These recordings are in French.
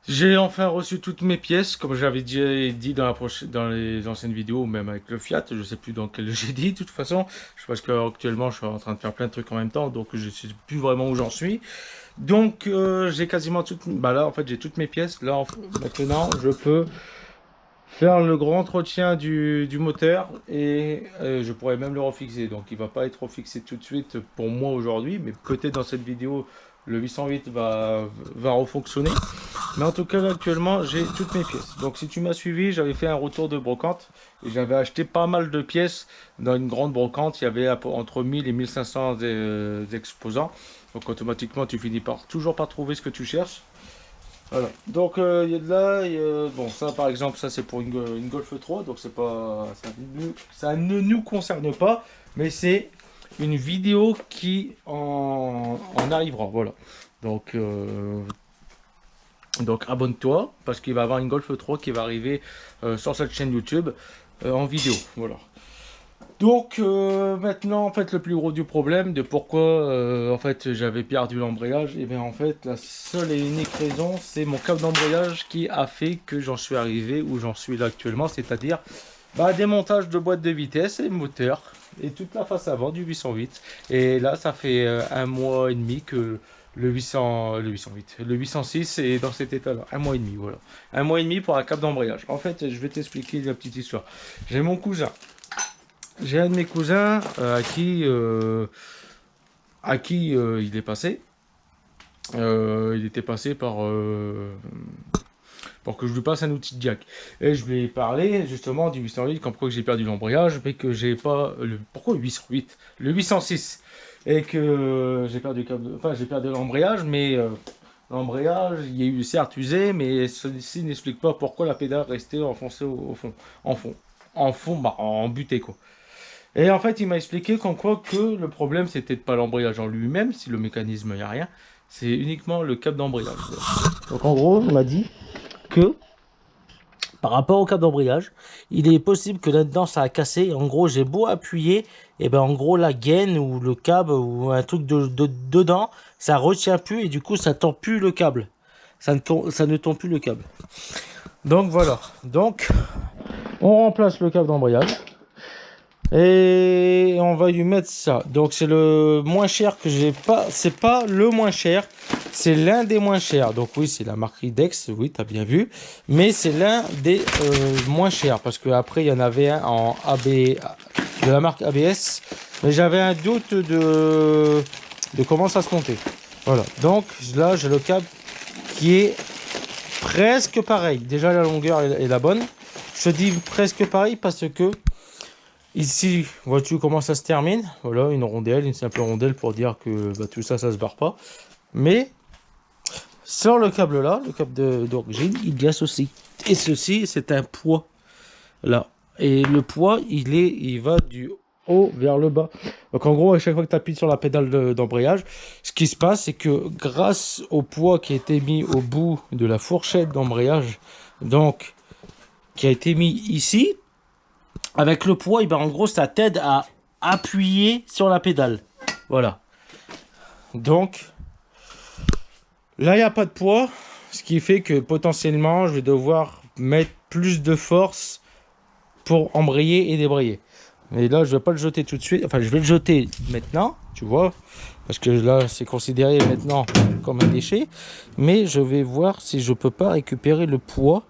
J'ai enfin reçu toutes mes pièces, comme j'avais dit dans les anciennes vidéos, ou même avec le Fiat, je sais plus dans quel j'ai dit, de toute façon, parce qu'actuellement je suis en train de faire plein de trucs en même temps, donc je sais plus vraiment où j'en suis. Donc j'ai quasiment toutes, bah là en fait j'ai toutes mes pièces, là maintenant je peux faire le grand entretien du moteur et je pourrais même le refixer. Donc il va pas être refixé tout de suite pour moi aujourd'hui, mais peut-être dans cette vidéo le 808 va refonctionner. Mais en tout cas là, actuellement j'ai toutes mes pièces. Donc si tu m'as suivi, j'avais fait un retour de brocante et j'avais acheté pas mal de pièces dans une grande brocante. Il y avait entre 1000 et 1500 exposants. Donc automatiquement tu finis toujours par trouver ce que tu cherches. Voilà. Donc il y a de là, bon ça par exemple ça c'est pour une Golf 3, donc c'est pas ça ne nous concerne pas, mais c'est une vidéo qui en arrivera, voilà. Donc donc abonne-toi parce qu'il va y avoir une Golf 3 qui va arriver sur cette chaîne YouTube en vidéo, voilà. Donc maintenant en fait le plus gros du problème de pourquoi en fait j'avais perdu l'embrayage, et bien en fait la seule et unique raison c'est mon câble d'embrayage qui a fait que j'en suis arrivé où j'en suis là actuellement, c'est-à-dire démontage de boîte de vitesse et moteur et toute la face avant du 808. Et là ça fait un mois et demi que le 806 est dans cet état là, un mois et demi, voilà, un mois et demi pour un câble d'embrayage. En fait je vais t'expliquer la petite histoire. J'ai mon cousin, j'ai un de mes cousins à qui il est passé. Il était passé pour que je lui passe un outil de jack. Et je lui ai parlé justement du 808, comme quoi que j'ai perdu l'embrayage, mais que j'ai pas le. Pourquoi le 808? Le 806. Et que j'ai perdu, enfin, j'ai perdu l'embrayage, mais l'embrayage, il y a eu certes usé, mais celui-ci n'explique pas pourquoi la pédale restait enfoncée au fond. En fond, en butée quoi. Et en fait, il m'a expliqué qu'en quoi que le problème, c'était pas l'embrayage en lui-même, si le mécanisme, il n'y a rien, c'est uniquement le câble d'embrayage. Donc en gros, il m'a dit que par rapport au câble d'embrayage, il est possible que là-dedans, ça a cassé. En gros, j'ai beau appuyer, et ben en gros, la gaine ou le câble ou un truc dedans, ça retient plus et du coup, ça tend plus le câble. Ça ne tend plus le câble. Donc voilà. Donc, on remplace le câble d'embrayage. Et on va lui mettre ça. Donc c'est le moins cher que j'ai pas. C'est pas le moins cher. C'est l'un des moins chers. Donc oui, c'est la marque Ridex. Oui, tu as bien vu. Mais c'est l'un des moins chers. Parce qu'après, il y en avait un en AB, de la marque ABS. Mais j'avais un doute de comment ça se montait. Voilà. Donc là, j'ai le câble qui est presque pareil. Déjà, la longueur est la bonne. Je dis presque pareil parce que ici, vois-tu comment ça se termine? Voilà, une rondelle, une simple rondelle pour dire que tout ça, ça se barre pas. Mais sur le câble là, le câble d'origine, il y a ceci. Et ceci, c'est un poids là. Et le poids, il va du haut vers le bas. Donc en gros, à chaque fois que tu appuies sur la pédale d'embrayage, ce qui se passe, c'est que grâce au poids qui a été mis au bout de la fourchette d'embrayage, donc qui a été mis ici, avec le poids, et ben en gros, ça t'aide à appuyer sur la pédale. Voilà. Donc, là, il n'y a pas de poids, ce qui fait que potentiellement, je vais devoir mettre plus de force pour embrayer et débrayer. Mais là, je ne vais pas le jeter tout de suite. Enfin, je vais le jeter maintenant, tu vois, parce que là, c'est considéré maintenant comme un déchet. Mais je vais voir si je peux pas récupérer le poids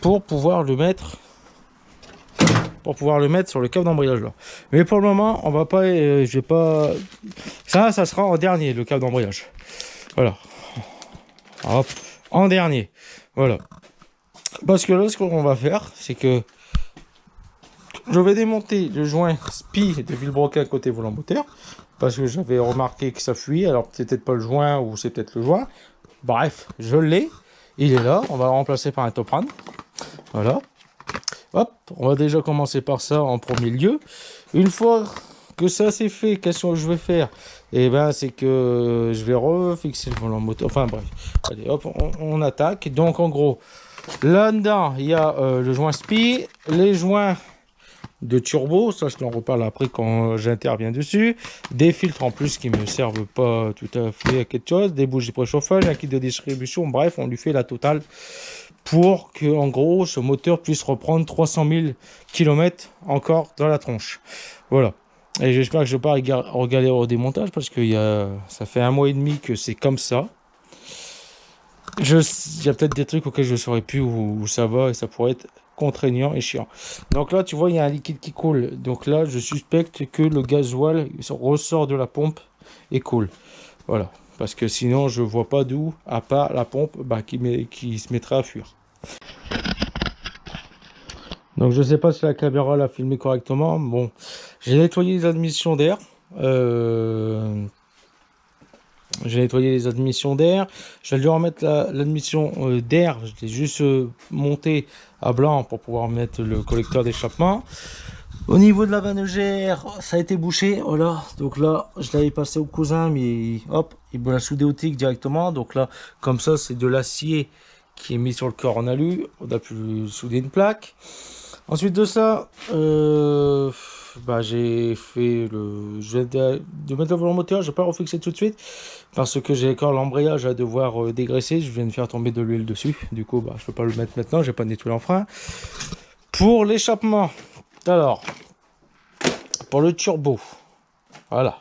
pour pouvoir le mettre sur le câble d'embrayage là. Mais pour le moment, on va pas, je vais pas. Ça sera en dernier, le câble d'embrayage. Voilà. Hop, en dernier. Voilà. Parce que là, ce qu'on va faire, c'est que je vais démonter le joint SPI de Villebroquin côté volant moteur, parce que j'avais remarqué que ça fuit. Alors c'est peut-être pas le joint ou c'est peut-être le joint. Bref, je l'ai. Il est là. On va le remplacer par un Topran. Voilà. Hop, on va déjà commencer par ça en premier lieu. Une fois que ça c'est fait, qu'est-ce que je vais faire? Et ben c'est que je vais refixer le volant moteur. Enfin bref, allez hop, on attaque. Donc en gros, là-dedans il y a le joint SPI, les joints de turbo, ça je t'en reparle après quand j'interviens dessus, des filtres en plus qui me servent pas tout à fait à quelque chose, des bougies préchauffage, un kit de distribution, bref, on lui fait la totale pour que en gros ce moteur puisse reprendre 300 000 km encore dans la tronche. Voilà. Et j'espère que je ne vais pas regarder au démontage parce que ça fait 1 mois et demi que c'est comme ça. Il y a peut-être des trucs auxquels je ne saurais plus où ça va et ça pourrait être contraignant et chiant. Donc là, tu vois, il y a un liquide qui coule. Donc là, je suspecte que le gasoil ressort de la pompe et coule. Voilà. Parce que sinon, je vois pas d'où, à part la pompe, qui se mettrait à fuir. Donc je sais pas si la caméra l'a filmé correctement. Bon, j'ai nettoyé les admissions d'air. J'ai nettoyé les admissions d'air. Je vais lui remettre l'admission d'air. Je l'ai juste monté à blanc pour pouvoir mettre le collecteur d'échappement. Au niveau de la vanne EGR, ça a été bouché. Voilà. Donc là, je l'avais passé au cousin, mais hop, il me l'a soudé au tic directement. Donc là, comme ça, c'est de l'acier qui est mis sur le corps en alu. On a pu souder une plaque. Ensuite de ça, j'ai fait je viens de mettre le moteur, je vais pas refixer tout de suite parce que j'ai encore l'embrayage à devoir dégraisser. Je viens de faire tomber de l'huile dessus, du coup je peux pas le mettre maintenant, j'ai pas nettoyé l'enfrein. Pour l'échappement, alors pour le turbo, voilà,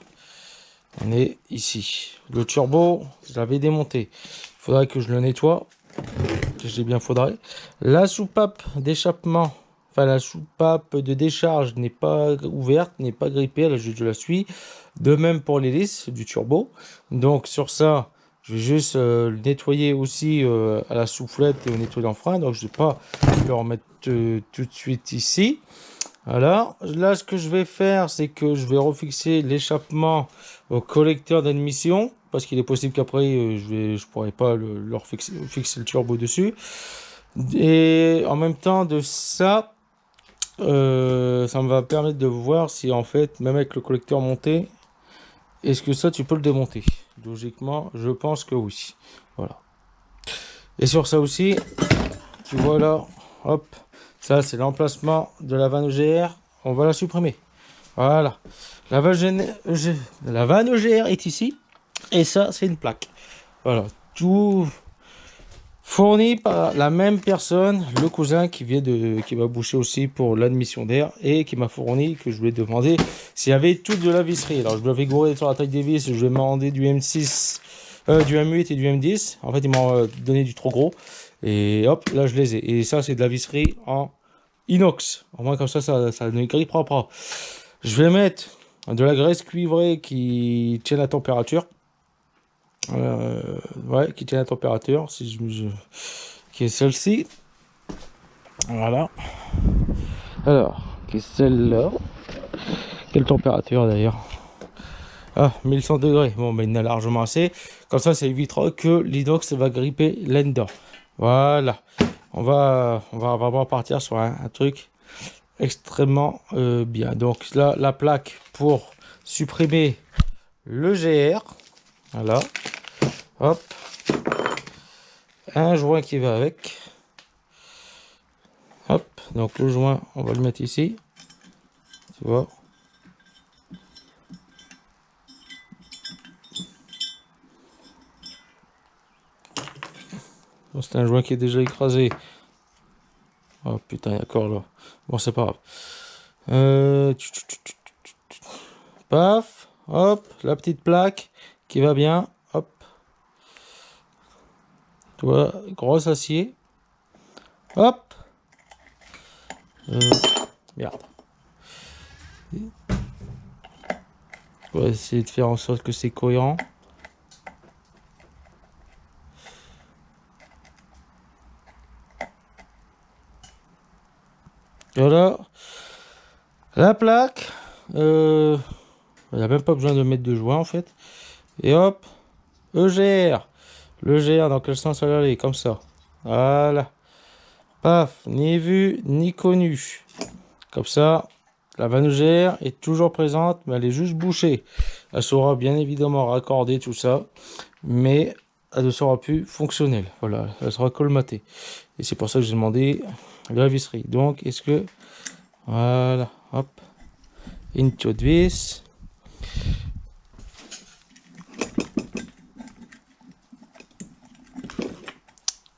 on est ici. Le turbo, je l'avais démonté, il faudrait que je le nettoie, que j'ai bien faudrait. La soupape d'échappement. Enfin, la soupape de décharge n'est pas ouverte, n'est pas grippée, là je la suis. De même pour l'hélice du turbo. Donc sur ça, je vais juste le nettoyer aussi à la soufflette et au nettoyer l'enfrein. Donc je ne vais pas le remettre tout de suite ici. Voilà. Là, ce que je vais faire, c'est que je vais refixer l'échappement au collecteur d'admission. Parce qu'il est possible qu'après, je pourrais pas fixer le turbo dessus. Et en même temps de ça... ça me va permettre de voir si en fait, même avec le collecteur monté, est-ce que ça tu peux le démonter? Logiquement, je pense que oui. Voilà. Et sur ça aussi, tu vois là, hop, ça c'est l'emplacement de la vanne EGR. On va la supprimer. Voilà. La vanne EGR est ici. Et ça, c'est une plaque. Voilà. Tout fourni par la même personne, le cousin qui va boucher aussi pour l'admission d'air et qui m'a fourni, que je lui ai demandé s'il y avait toute de la visserie. Alors je lui avais gouré sur la taille des vis, je lui ai demandé du M6, du M8 et du M10. En fait, ils m'ont donné du trop gros. Et hop, là je les ai. Et ça, c'est de la visserie en inox. Au moins comme ça ne grippera pas. Je vais mettre de la graisse cuivrée qui tient la température. Ouais, qui tient la température, qui est celle-ci. Voilà. Alors, qui est celle-là. Quelle température d'ailleurs? Ah, 1100 degrés. Bon, mais il y en a largement assez. Comme ça évitera que l'inox va gripper là-dedans. Voilà. On va vraiment partir sur un truc extrêmement bien. Donc là, la plaque pour supprimer le GR. Voilà. Hop, un joint qui va avec. Hop, donc le joint, on va le mettre ici. Tu vois. C'est un joint qui est déjà écrasé. Oh putain, d'accord là. Bon, c'est pas grave. Paf, hop, la petite plaque qui va bien. Hop. Tu vois, gros acier. Hop. Merde. On va essayer de faire en sorte que c'est cohérent. Voilà. La plaque. Il n'y a même pas besoin de mettre de joint en fait. Et hop. EGR. Le GR dans quel sens elle allait? Comme ça. Voilà. Paf. Ni vu ni connu. Comme ça. La vanne EGR est toujours présente, mais elle est juste bouchée. Elle sera bien évidemment raccordée, tout ça. Mais elle ne sera plus fonctionnelle. Voilà. Elle sera colmatée. Et c'est pour ça que j'ai demandé la visserie. Donc, est-ce que... Voilà, hop. Une tuyau de vis.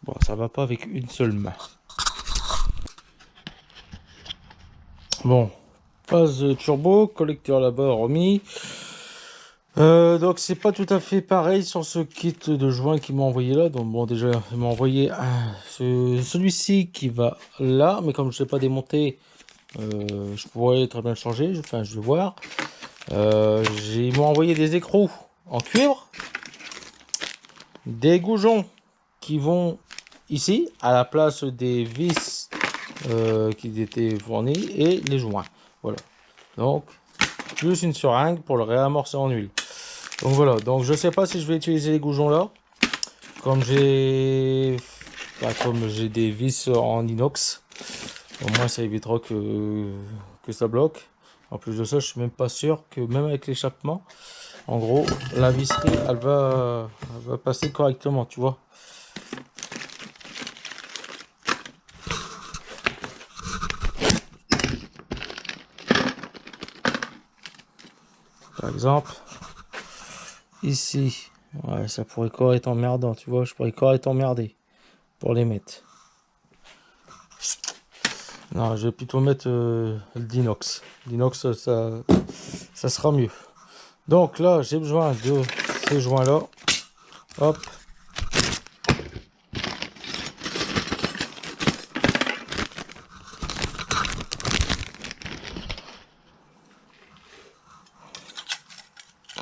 Bon, ça va pas avec une seule main. Bon, phase turbo, collecteur là-bas remis. Donc c'est pas tout à fait pareil sur ce kit de joint qu'il m'a envoyé là. Donc bon, déjà il m'a envoyé celui-ci qui va là, mais comme je ne l'ai pas démonté, je pourrais très bien le changer. Enfin, je vais voir. Ils m'ont envoyé des écrous en cuivre, des goujons qui vont ici à la place des vis qui étaient fournis et les joints. Voilà. Donc plus une seringue pour le réamorcer en huile. Donc voilà, donc je sais pas si je vais utiliser les goujons là, comme j'ai des vis en inox, au moins ça évitera que ça bloque. En plus de ça, je suis même pas sûr que même avec l'échappement, en gros, la visserie elle va passer correctement, tu vois. Par exemple, ici, ouais, ça pourrait encore être emmerdant, tu vois, je pourrais encore être emmerdé pour les mettre. Non, je vais plutôt mettre l'inox. L'inox, ça sera mieux. Donc là, j'ai besoin de ces joints-là. Hop.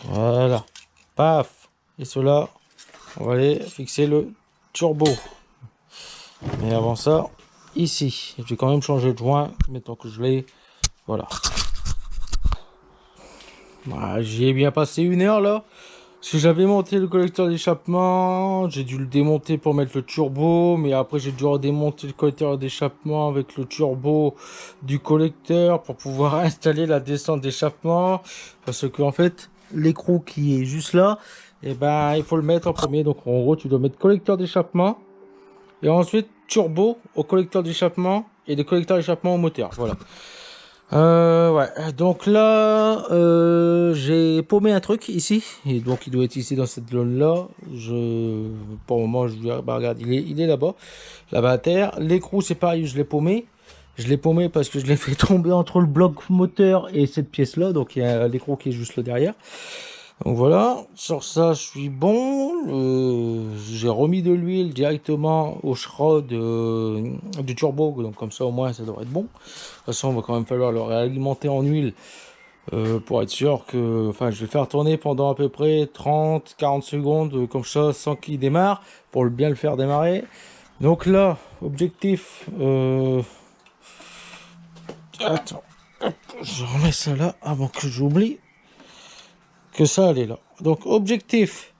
Voilà. Paf. Et cela, on va aller fixer le turbo. Mais avant ça, ici, je vais quand même changer de joint. Mettons que je l'ai. Voilà. Voilà, j'y ai bien passé 1 heure là. Parce que j'avais monté le collecteur d'échappement, j'ai dû le démonter pour mettre le turbo, mais après j'ai dû redémonter le collecteur d'échappement avec le turbo du collecteur pour pouvoir installer la descente d'échappement. Parce que en fait, l'écrou qui est juste là, et ben il faut le mettre en premier. Donc en gros, tu dois mettre collecteur d'échappement et ensuite turbo au collecteur d'échappement et le collecteur d'échappement au moteur. Voilà. Ouais, donc là, j'ai paumé un truc ici, et donc il doit être ici dans cette zone là. Pour le moment, bah, regarde, il est là-bas, là-bas à terre. L'écrou, c'est pareil, je l'ai paumé parce que je l'ai fait tomber entre le bloc moteur et cette pièce là, donc il y a l'écrou qui est juste là derrière. Donc voilà, sur ça je suis bon. J'ai remis de l'huile directement au shroud du turbo, donc comme ça au moins ça devrait être bon. De toute façon, il va quand même falloir le réalimenter en huile pour être sûr que. Enfin, je vais faire tourner pendant à peu près 30-40 secondes comme ça sans qu'il démarre pour bien le faire démarrer. Donc là, objectif. Attends, hop, je remets ça là avant que j'oublie. Que ça allait là. Donc objectif.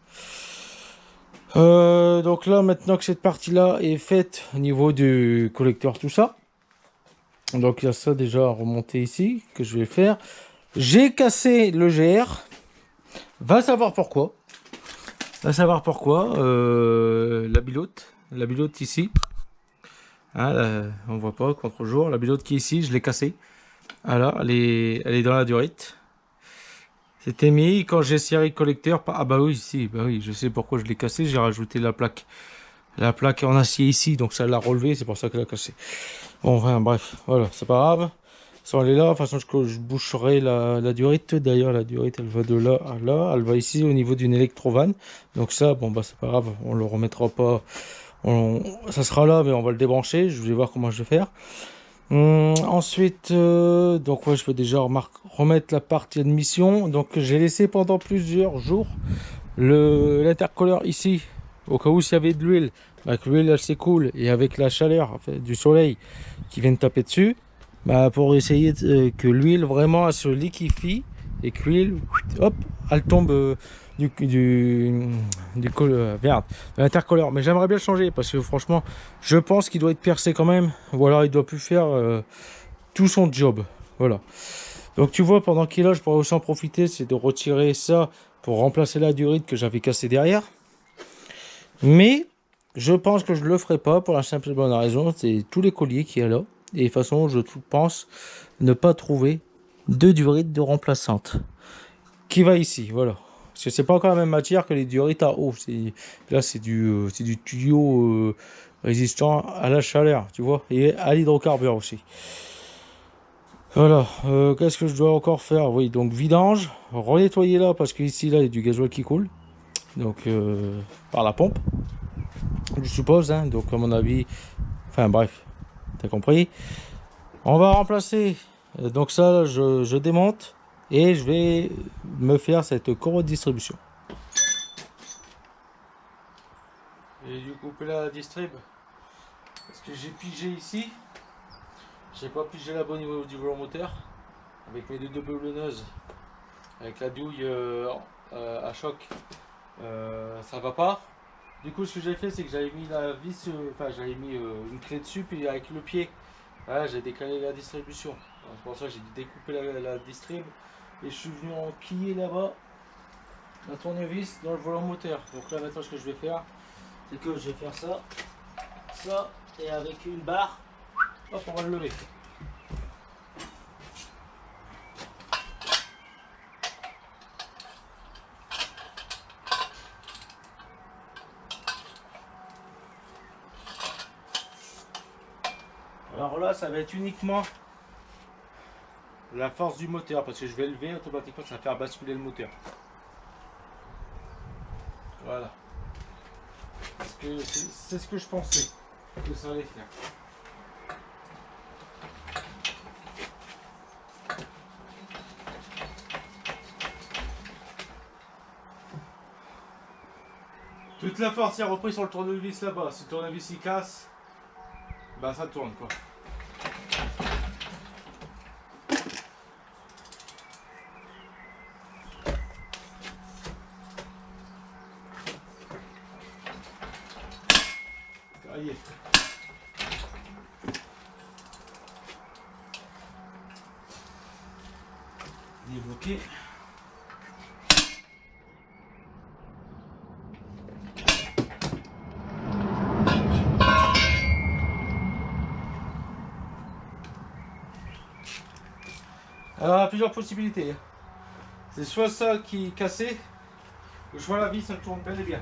Donc là maintenant que cette partie là est faite au niveau du collecteur, tout ça. Donc il y a ça déjà à remonter ici que je vais faire. J'ai cassé le GR. Va savoir pourquoi. Va savoir pourquoi. La bilote ici. Hein, là, on voit pas contre-jour. La bilote qui est ici, je l'ai cassée. Voilà, elle est dans la durite. C'était mis quand j'ai serré le collecteur. Ah bah oui, si, bah oui, je sais pourquoi je l'ai cassé. J'ai rajouté la plaque en acier ici, donc ça l'a relevé, c'est pour ça qu'elle a cassé. Bon, enfin, bref, voilà, c'est pas grave. Ça, elle est là. De toute façon, je boucherai la durite. D'ailleurs, la durite, elle va de là à là. Elle va ici au niveau d'une électrovanne. Donc ça, bon, bah c'est pas grave, on le remettra pas. Ça sera là, mais on va le débrancher. Je vais voir comment je vais faire. Ensuite, donc ouais, je peux déjà remettre la partie admission. Donc j'ai laissé pendant plusieurs jours l'intercolleur ici, au cas où s'il y avait de l'huile, bah, que l'huile elle s'écoule et avec la chaleur en fait, du soleil qui vient de taper dessus, bah, pour essayer que l'huile vraiment elle se liquéfie et que l'huile, hop, elle tombe de l'intercolleur. Mais j'aimerais bien le changer parce que franchement, je pense qu'il doit être percé quand même, ou alors il doit plus faire tout son job. Voilà. Donc tu vois, pendant qu'il est là, je pourrais aussi en profiter, c'est de retirer ça pour remplacer la durite que j'avais cassée derrière. Mais je pense que je le ferai pas pour la simple et bonne raison, c'est tous les colliers qu'il y a là. Et de toute façon, je pense ne pas trouver de durite de remplaçante qui va ici, voilà. Parce que c'est pas encore la même matière que les durites à eau. Là, c'est du tuyau résistant à la chaleur, tu vois, et à l'hydrocarbure aussi. Voilà, qu'est-ce que je dois encore faire? Oui, donc vidange, renettoyer là, parce qu'ici, là, il y a du gasoil qui coule. Donc, par la pompe, je suppose, hein. Donc, à mon avis, enfin, bref, t'as compris. On va remplacer, donc ça, je démonte, et je vais me faire cette courroie de distribution. J'ai dû couper la distrib, parce que j'ai pigé ici. J'ai pas pigé là-bas au niveau du volant moteur avec mes deux boulonneuses, avec la douille à choc, ça va pas. Du coup, ce que j'ai fait, c'est que j'avais mis la vis, enfin j'avais mis une clé dessus, puis avec le pied, voilà, j'ai décalé la distribution. C'est pour ça que j'ai dû découper la distrib et je suis venu enquiller là-bas la tournevis dans le volant moteur. Donc là maintenant, ce que je vais faire, c'est que je vais faire ça, et avec une barre. Hop, on va le lever. Alors là, ça va être uniquement la force du moteur, parce que je vais lever automatiquement, ça va faire basculer le moteur. Voilà. Parce que c'est ce que je pensais que ça allait faire. Toute la force est reprise sur le tournevis là-bas. Si le tournevis il casse, bah ça tourne quoi. Aïe. Débloqué. Alors, il y a plusieurs possibilités. C'est soit ça qui est cassé, ou soit la vis elle tourne bel et bien.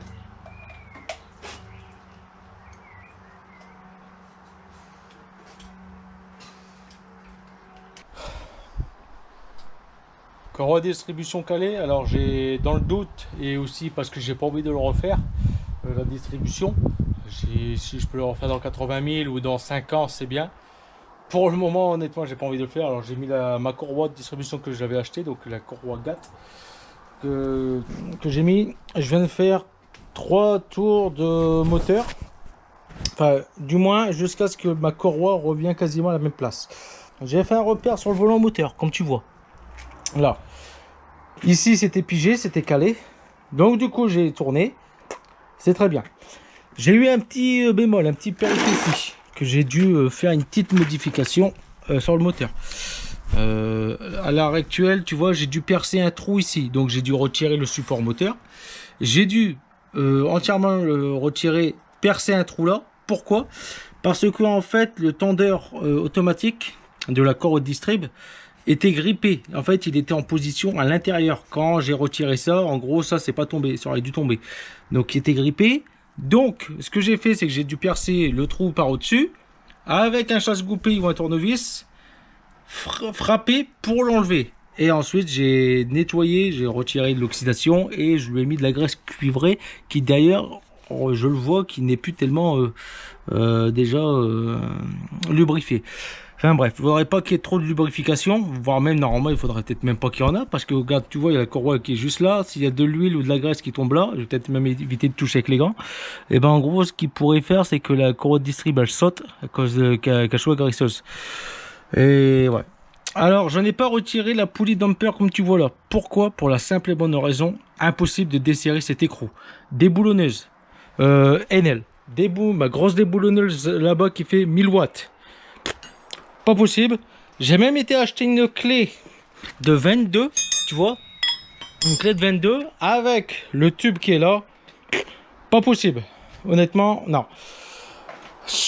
Redistribution calée, alors j'ai dans le doute et aussi parce que j'ai pas envie de le refaire, la distribution, si je peux le refaire dans 80 000 ou dans 5 ans c'est bien. Pour le moment honnêtement j'ai pas envie de le faire, alors j'ai mis ma courroie de distribution que j'avais acheté, donc la courroie GAT que j'ai mis. Je viens de faire 3 tours de moteur, enfin du moins jusqu'à ce que ma courroie revienne quasiment à la même place. J'ai fait un repère sur le volant moteur comme tu vois là. Ici c'était pigé, c'était calé, donc du coup j'ai tourné, c'est très bien. J'ai eu un petit bémol, un petit péripétie, que j'ai dû faire une petite modification sur le moteur. À l'heure actuelle, tu vois, j'ai dû percer un trou ici, donc j'ai dû retirer le support moteur. J'ai dû entièrement le retirer, percer un trou là. Pourquoi? Parce que en fait le tendeur automatique de la courroie de distrib était grippé. En fait, il était en position à l'intérieur. Quand j'ai retiré ça, en gros, ça c'est pas tombé, ça aurait dû tomber. Donc, il était grippé. Donc, ce que j'ai fait, c'est que j'ai dû percer le trou par au-dessus avec un chasse-goupille ou un tournevis, frapper pour l'enlever. Et ensuite, j'ai nettoyé, j'ai retiré de l'oxydation et je lui ai mis de la graisse cuivrée qui d'ailleurs, je le vois, qui n'est plus tellement déjà lubrifiée. Enfin bref, il ne faudrait pas qu'il y ait trop de lubrification, voire même normalement il faudrait peut-être même pas qu'il y en a, parce que regarde, tu vois, il y a la courroie qui est juste là, s'il y a de l'huile ou de la graisse qui tombe là, je vais peut-être même éviter de toucher avec les gants, et ben en gros ce qu'il pourrait faire c'est que la courroie de distrib elle saute à cause qu'elle soit graisseuse. Et ouais. Alors je n'ai pas retiré la poulie damper comme tu vois là. Pourquoi? Pour la simple et bonne raison, impossible de desserrer cet écrou. Déboulonneuse, Enel, ma grosse déboulonneuse là-bas qui fait 1000 watts. Pas possible. J'ai même été acheter une clé de 22, tu vois, une clé de 22 avec le tube qui est là. Pas possible. Honnêtement, non.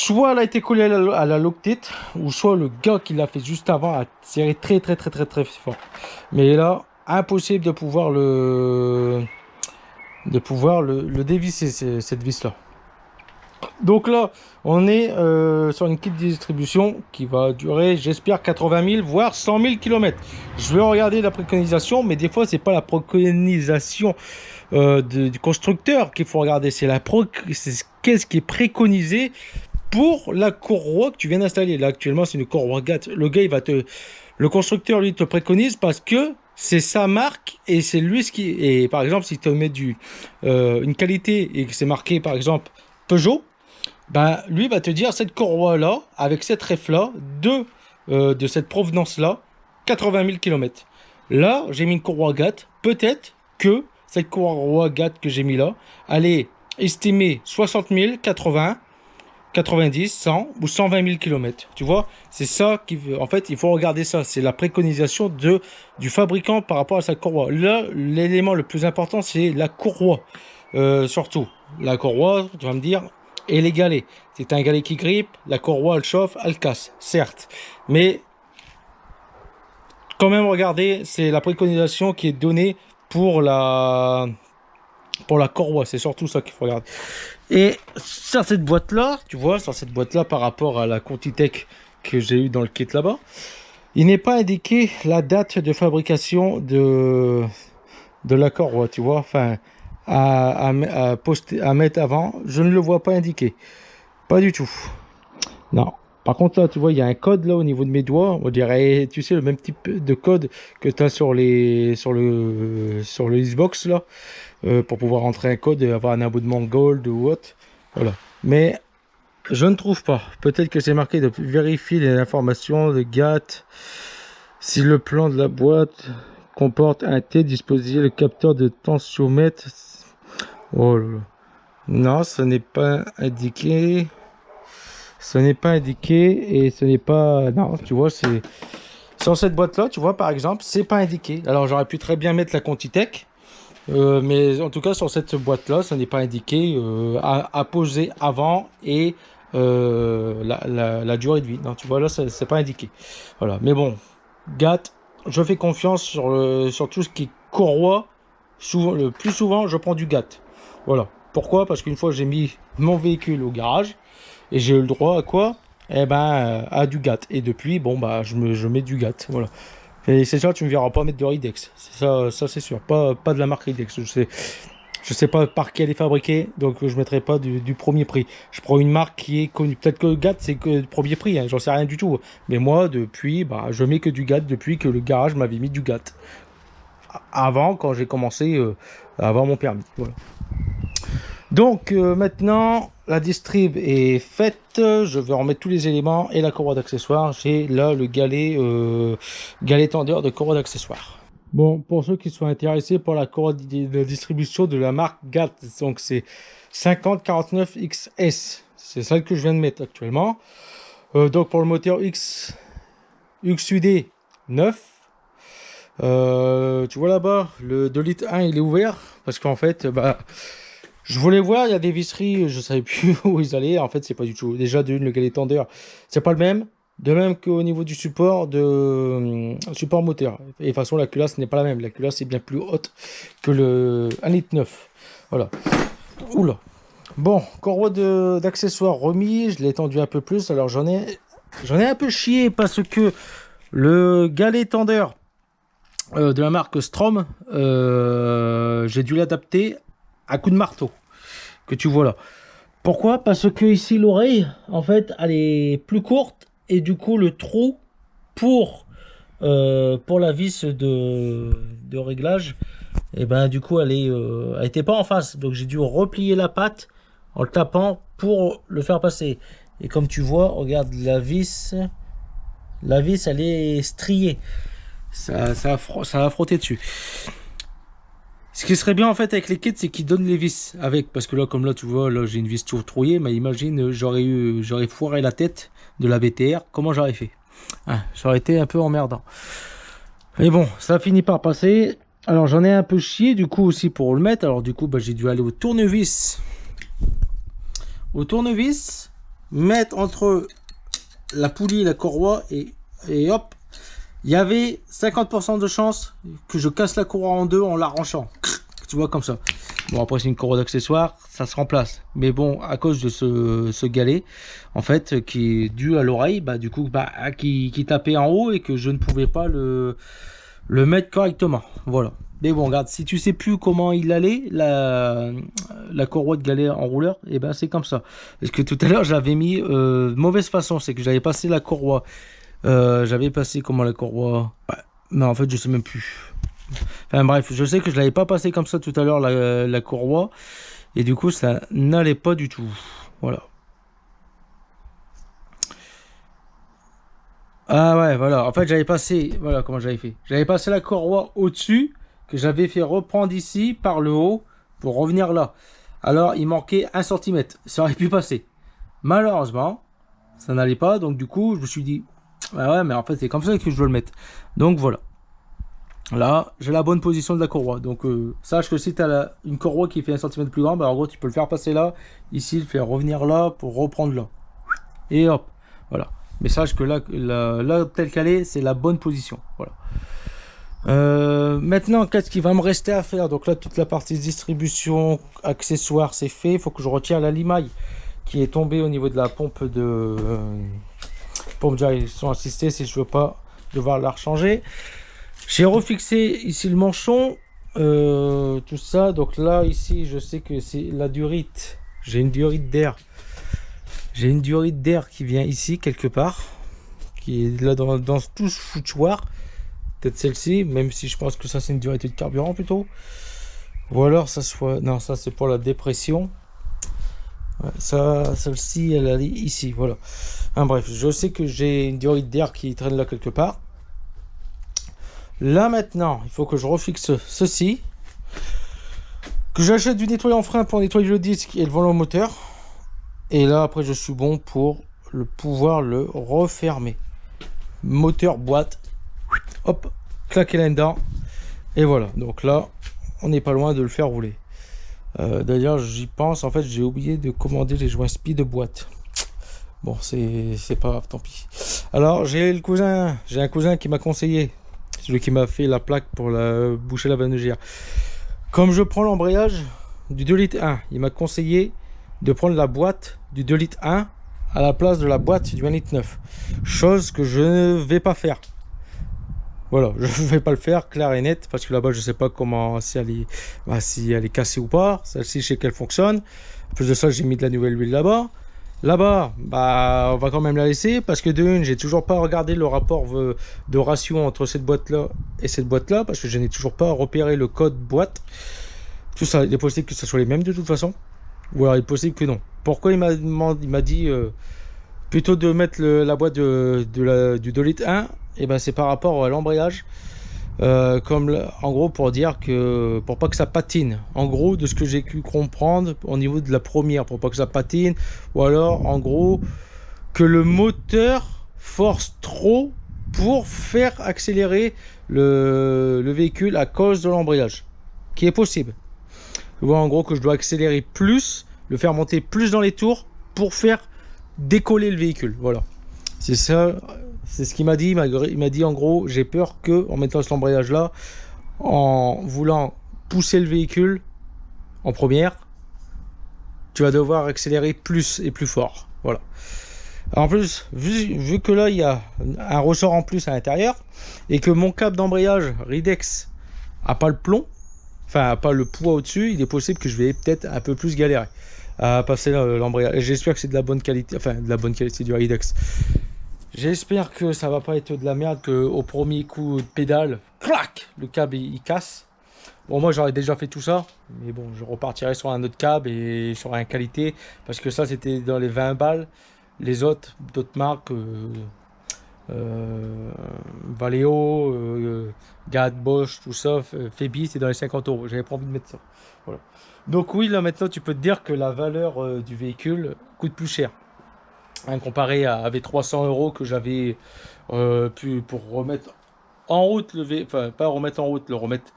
soit elle a été collée à la Loctite, ou soit le gars qui l'a fait juste avant a tiré très fort. Mais là, impossible de pouvoir le dévisser, cette vis là. Donc là, on est sur une kit de distribution qui va durer, j'espère, 80 000 voire 100 000 km. Je vais regarder la préconisation, mais des fois c'est pas la préconisation du constructeur qu'il faut regarder, c'est qu'est-ce qui est préconisé pour la courroie que tu viens d'installer. Là actuellement c'est une courroie GAT. Le constructeur lui te préconise parce que c'est sa marque et c'est lui ce qui. Et par exemple, si tu mets une qualité et que c'est marqué par exemple Peugeot, ben lui va te dire cette courroie là avec cette ref là de cette provenance là 80 000 km. Là j'ai mis une courroie GAT, peut-être que cette courroie GAT que j'ai mis là elle est estimée 60 000, 80, 90, 100 ou 120 000 km. Tu vois, c'est ça qui veut. En fait, il faut regarder ça. C'est la préconisation du fabricant par rapport à sa courroie. Là, l'élément le plus important, c'est la courroie. Surtout, la courroie, tu vas me dire, et les galets. C'est un galet qui grippe, la courroie, elle chauffe, elle casse, certes. Mais, quand même, regardez, c'est la préconisation qui est donnée pour la courroie. C'est surtout ça qu'il faut regarder. Et sur cette boîte là, tu vois, sur cette boîte là par rapport à la Contitech que j'ai eu dans le kit là-bas, il n'est pas indiqué la date de fabrication de la courroie, tu vois, enfin à mettre avant, je ne le vois pas indiqué, pas du tout. Non. Par contre là, tu vois, il y a un code là au niveau de mes doigts, on dirait, tu sais, le même type de code que tu as sur le Xbox là. Pour pouvoir entrer un code et avoir un abonnement Gold ou autre. Voilà. Mais je ne trouve pas. Peut-être que c'est marqué de vérifier les informations de GAT. Si le plan de la boîte comporte un T disposé, le capteur de tensiomètre. Oh là là. Non, ce n'est pas indiqué. Ce n'est pas indiqué et ce n'est pas. Non, tu vois, c'est. Sur cette boîte là, tu vois, par exemple, c'est pas indiqué. Alors j'aurais pu très bien mettre la Contitech. Mais en tout cas sur cette boîte là ça n'est pas indiqué à poser avant et la durée de vie. Non, tu vois là c'est pas indiqué. Voilà, mais bon, GAT, je fais confiance sur tout ce qui est courroie. Le plus souvent je prends du GAT. Voilà, pourquoi? Parce qu'une fois j'ai mis mon véhicule au garage et j'ai eu le droit à quoi? Eh ben à du GAT, et depuis bon bah je mets du GAT. Voilà. Et c'est sûr, tu me verras pas mettre de Ridex. Ça c'est sûr. Pas de la marque Ridex. Je sais pas par qui elle est fabriquée, donc je mettrai pas du premier prix. Je prends une marque qui est connue. Peut-être que GAT c'est que le premier prix, hein, j'en sais rien du tout. Mais moi, depuis, bah, je mets que du GAT depuis que le garage m'avait mis du GAT. Avant, quand j'ai commencé à avoir mon permis. Voilà. Donc maintenant la distrib est faite, je vais remettre tous les éléments et la courroie d'accessoires. J'ai là le galet tendeur de courroie d'accessoires. Bon, pour ceux qui sont intéressés pour la courroie de distribution de la marque GAT, donc c'est 5049 XS, c'est celle que je viens de mettre actuellement. Donc pour le moteur XUD 9, tu vois là-bas, le 2 litres 1 il est ouvert parce qu'en fait, bah, je voulais voir, il y a des visseries, je savais plus où ils allaient. En fait, c'est pas du tout. Déjà, le galet tendeur, c'est pas le même. De même qu'au niveau du support support moteur. Et de toute façon, la culasse n'est pas la même. La culasse est bien plus haute que le 1 litre 9. Voilà. Oula. Bon, courroie d'accessoires remis. Je l'ai tendu un peu plus. Alors, j'en ai un peu chié parce que le galet tendeur de la marque Strom, j'ai dû l'adapter à coup de marteau. Que tu vois là. Pourquoi? Parce que ici l'oreille en fait elle est plus courte et du coup le trou pour la vis de réglage, et ben du coup elle était pas en face, donc j'ai dû replier la patte en le tapant pour le faire passer. Et comme tu vois, regarde la vis elle est striée, ça a frotté dessus. Ce qui serait bien en fait avec les kits, c'est qu'ils donnent les vis avec, parce que là comme là tu vois, là j'ai une vis tout trouillée, mais imagine j'aurais foiré la tête de la BTR, comment j'aurais fait? Ah, ça aurait été un peu emmerdant. Mais bon, ça finit par passer. Alors j'en ai un peu chié du coup aussi pour le mettre. Alors du coup bah, j'ai dû aller au tournevis. mettre entre la poulie et la courroie et hop, il y avait 50% de chance que je casse la courroie en deux en l'arrachant. Tu vois, comme ça. Bon, après, c'est une courroie d'accessoire, ça se remplace. Mais bon, à cause de ce galet, en fait, qui est dû à l'oreille, bah, du coup, bah, qui tapait en haut et que je ne pouvais pas le mettre correctement. Voilà. Mais bon, regarde, si tu sais plus comment il allait, la courroie de galet en rouleur, et ben c'est comme ça. Parce que tout à l'heure, j'avais mis de mauvaise façon, c'est que j'avais passé la courroie. J'avais passé comment la courroie. Ouais. Mais en fait, je sais même plus. Enfin bref, je sais que je l'avais pas passé comme ça tout à l'heure, la courroie. Et du coup, ça n'allait pas du tout. Voilà. Ah ouais, voilà. En fait, j'avais passé... Voilà comment j'avais fait. J'avais passé la courroie au-dessus, que j'avais fait reprendre ici, par le haut, pour revenir là. Alors, il manquait 1 centimètre. Ça aurait pu passer. Malheureusement, ça n'allait pas. Donc du coup, je me suis dit... Ah ouais, mais en fait, c'est comme ça que je dois le mettre. Donc voilà. Là, j'ai la bonne position de la courroie. Donc, sache que si tu as une courroie qui fait 1 centimètre plus grand, bah, en gros, tu peux le faire passer là, ici, le faire revenir là pour reprendre là. Et hop, voilà. Mais sache que là tel qu'elle est, c'est la bonne position. Voilà. Maintenant, qu'est-ce qui va me rester à faire? Donc là, toute la partie distribution, accessoires, c'est fait. Il faut que je retire la limaille qui est tombée au niveau de la pompe de pompe direction assistée si je veux pas devoir la rechanger. J'ai refixé ici le manchon, tout ça. Donc là, ici, je sais que c'est la durite. J'ai une durite d'air. J'ai une durite d'air qui vient ici, quelque part. Qui est là dans tout ce foutoir. Peut-être celle-ci, même si je pense que ça, c'est une durite de carburant plutôt. Ou alors, ça soit... Non, ça, c'est pour la dépression. Ouais, ça, celle-ci, elle est ici, voilà. Bref, je sais que j'ai une durite d'air qui traîne là quelque part. Là maintenant, il faut que je refixe ceci, que j'achète du nettoyant frein pour nettoyer le disque et le volant moteur. Et là après je suis bon pour pouvoir le refermer. Moteur, boîte, hop, claquer là-dedans. Et voilà, donc là on n'est pas loin de le faire rouler. D'ailleurs j'y pense, en fait j'ai oublié de commander les joints speed de boîte. Bon c'est pas grave, tant pis. Alors j'ai un cousin qui m'a conseillé. Celui qui m'a fait la plaque pour boucher la vanne de gire. Comme je prends l'embrayage du 2 litres 1, il m'a conseillé de prendre la boîte du 2 litres 1 à la place de la boîte du 1 litre 9. Chose que je ne vais pas faire. Voilà, je ne vais pas le faire, clair et net, parce que là-bas, je ne sais pas comment, si elle est cassée ou pas. Celle-ci, je sais qu'elle fonctionne. En plus de ça, j'ai mis de la nouvelle huile là-bas. Là-bas, bah, on va quand même la laisser parce que de une, j'ai toujours pas regardé le rapport de ratio entre cette boîte-là et cette boîte-là parce que je n'ai toujours pas repéré le code boîte. Tout ça, il est possible que ce soit les mêmes de toute façon, ou alors il est possible que non. Pourquoi il m'a dit plutôt de mettre la boîte du 2 litres 1, et ben c'est par rapport à l'embrayage. En gros pour dire que pour pas que ça patine, en gros de ce que j'ai pu comprendre au niveau de la première, pour pas que ça patine, ou alors en gros que le moteur force trop pour faire accélérer le véhicule à cause de l'embrayage, qui est possible. Je vois en gros que je dois accélérer plus, le faire monter plus dans les tours pour faire décoller le véhicule. Voilà, c'est ça. C'est ce qu'il m'a dit. Il m'a dit en gros, j'ai peur que en mettant cet embrayage là, en voulant pousser le véhicule en première, tu vas devoir accélérer plus et plus fort. Voilà. En plus, vu que là il y a un ressort en plus à l'intérieur et que mon câble d'embrayage Ridex a pas le plomb, enfin a pas le poids au-dessus, il est possible que je vais peut-être un peu plus galérer à passer l'embrayage. J'espère que c'est de la bonne qualité, enfin de la bonne qualité du Ridex. J'espère que ça va pas être de la merde, que au premier coup de pédale, clac, le câble il casse. Bon, moi j'aurais déjà fait tout ça, mais bon, je repartirai sur un autre câble et sur un qualité, parce que ça c'était dans les 20 balles. Les autres, d'autres marques, Valeo, Gad, Bosch, tout ça, Febi, c'est dans les 50 euros. J'avais pas envie de mettre ça. Voilà. Donc oui, là maintenant tu peux te dire que la valeur du véhicule coûte plus cher. Comparé avec 300 euros que j'avais pu pour remettre en route enfin pas remettre en route, le remettre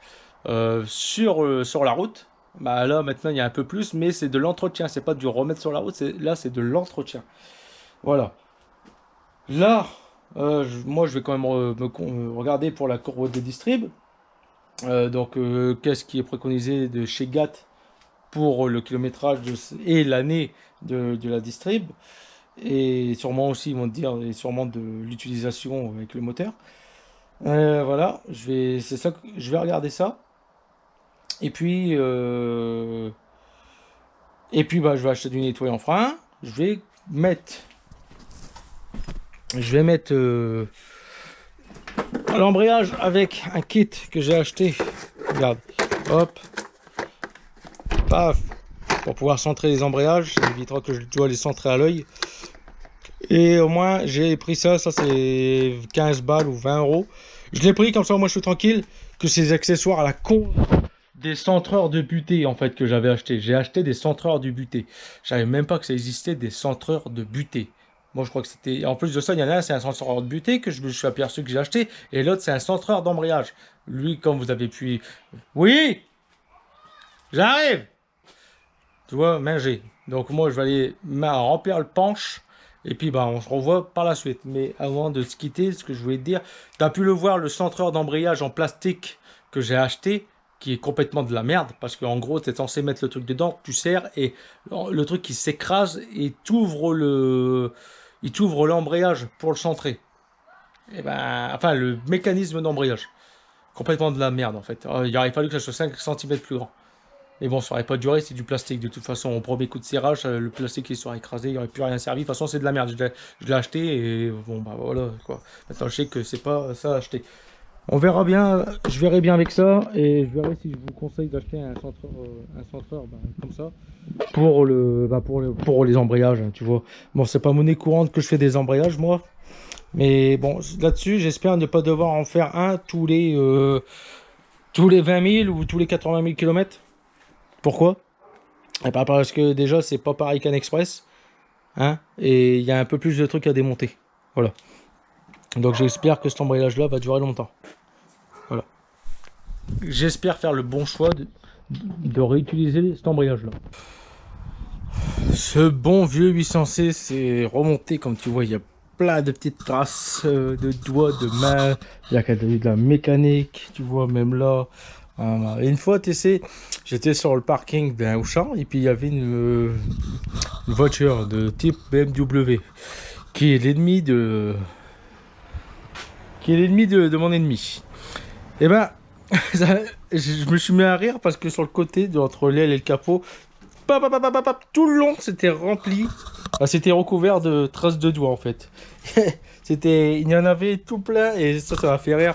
sur la route. Bah là maintenant il y a un peu plus, mais c'est de l'entretien, c'est pas du remettre sur la route, là c'est de l'entretien. Voilà. Là, moi je vais quand même regarder pour la courbe de distrib. Qu'est-ce qui est préconisé de chez GAT pour le kilométrage et l'année de la distrib. Et sûrement aussi, ils vont te dire, et sûrement de l'utilisation avec le moteur. Voilà, c'est ça, je vais regarder ça. Et puis, bah, je vais acheter du nettoyant frein. Mettre, je vais mettre l'embrayage avec un kit que j'ai acheté. Regarde, hop, paf, pour pouvoir centrer les embrayages. Ça évitera que je dois les centrer à l'œil. Et au moins, j'ai pris ça c'est 15 balles ou 20 euros. Je l'ai pris comme ça, moi je suis tranquille. Que ces accessoires à la con des centreurs de butée en fait que j'avais acheté. J'ai acheté des centreurs de butée. Je savais même pas que ça existait des centreurs de butée. Moi je crois que c'était. En plus de ça, il y en a un, c'est un centreur de butée que je me suis aperçu que j'ai acheté. Et l'autre, c'est un centreur d'embrayage. Lui, comme vous avez pu. Oui! J'arrive! Tu vois, manger. Donc moi je vais aller remplir le penche. Et puis bah on se revoit par la suite. Mais avant de se quitter, ce que je voulais te dire, tu as pu le voir, le centreur d'embrayage en plastique que j'ai acheté, qui est complètement de la merde, parce qu'en gros tu es censé mettre le truc dedans, tu serres et le truc qui s'écrase et il t'ouvre l'embrayage pour le centrer. Et ben enfin le mécanisme d'embrayage. Complètement de la merde en fait. Il aurait fallu que ça soit 5 cm plus grand. Et bon, ça aurait pas duré, c'est du plastique. De toute façon, au premier coup de serrage, le plastique il serait écrasé, il n'y aurait plus rien servi. De toute façon, c'est de la merde. Je l'ai acheté et bon, bah voilà quoi. Maintenant, je sais que c'est pas ça à acheter. On verra bien, je verrai bien avec ça et je verrai si je vous conseille d'acheter un centreur bah, comme ça pour les embrayages, hein, tu vois. Bon, c'est pas monnaie courante que je fais des embrayages moi, mais bon, là-dessus, j'espère ne pas devoir en faire un tous les 20 000 ou tous les 80 000 km. Pourquoi? Et pas parce que déjà c'est pas pareil qu'un express, hein, et il y a un peu plus de trucs à démonter. Voilà. Donc j'espère que cet embrayage là va durer longtemps. Voilà. J'espère faire le bon choix de réutiliser cet embrayage là. Ce bon vieux 800C c'est remonté comme tu vois, il y a plein de petites traces de doigts, de mains, il y a de la mécanique, tu vois, même là. Et une fois, j'étais sur le parking d'un Auchan et puis il y avait une voiture de type BMW qui est l'ennemi de mon ennemi. Et ben, je me suis mis à rire parce que sur le côté, entre l'aile et le capot, tout le long, c'était rempli. C'était recouvert de traces de doigts en fait. Il y en avait tout plein et ça m'a fait rire.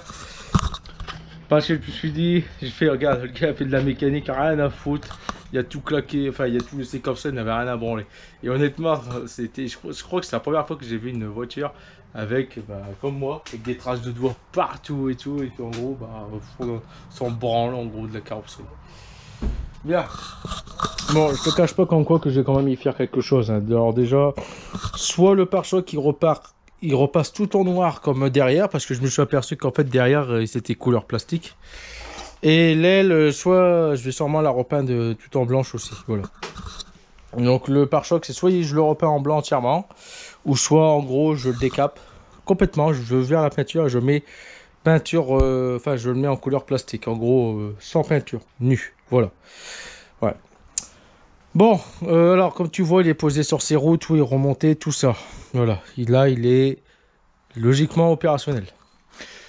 Parce que je me suis dit, j'ai fait, regarde, le gars a fait de la mécanique, rien à foutre. Il a tout claqué, enfin, il a tout laissé comme ça, il n'avait rien à branler. Et honnêtement, je crois que c'est la première fois que j'ai vu une voiture avec, bah, comme moi, avec des traces de doigts partout et tout. Et qu'en gros, bah, s'en branle en gros de la carrosserie. Bien. Bon, je te cache pas comme quoi que j'ai quand même y faire quelque chose. Hein. Alors déjà, soit le pare-choc qui repart. Il repasse tout en noir comme derrière parce que je me suis aperçu qu'en fait derrière c'était couleur plastique. Et l'aile, soit je vais sûrement la repeindre tout en blanche aussi. Voilà. Donc le pare-choc, c'est soit je le repeins en blanc entièrement, ou soit en gros je le décape complètement. Je vire la peinture et je mets peinture, enfin je le mets en couleur plastique. En gros, sans peinture, nu. Voilà. Ouais. Bon, alors comme tu vois, il est posé sur ses roues, tout est remonté, tout ça. Voilà, là il est logiquement opérationnel.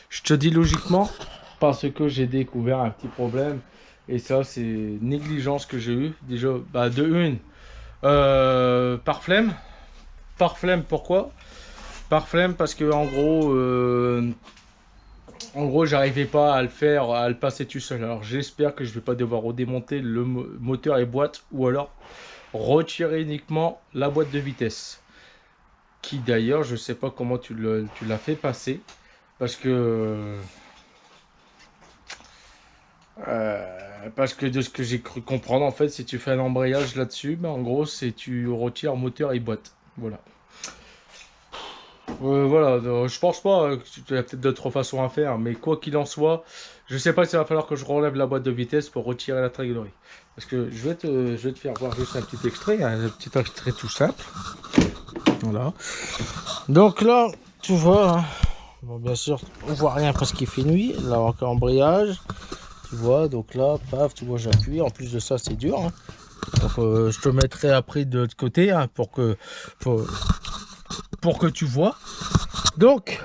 Je te dis logiquement parce que j'ai découvert un petit problème. Et ça, c'est négligence que j'ai eu. Déjà, bah, de une, par flemme. Par flemme, pourquoi? Par flemme parce que en gros, j'arrivais pas à le faire, à le passer tout seul. Alors j'espère que je vais pas devoir redémonter le moteur et boîte ou alors retirer uniquement la boîte de vitesse. Qui d'ailleurs, je sais pas comment tu l'as fait passer parce que de ce que j'ai cru comprendre, en fait, si tu fais un embrayage là-dessus, ben, en gros, c'est tu retires moteur et boîte. Voilà. Voilà, je pense pas que tu as peut-être d'autres façons à faire, mais quoi qu'il en soit, je sais pas s'il va falloir que je relève la boîte de vitesse pour retirer la tracédorie. Parce que je vais te faire voir juste un petit extrait tout simple. Voilà. Donc là, tu vois, hein, bon, bien sûr, on voit rien parce qu'il fait nuit. Là, encore embrayage. Tu vois, donc là, paf, tu vois, j'appuie. En plus de ça, c'est dur. Hein. Donc, je te mettrai après de l'autre côté hein, pour que tu vois. Donc,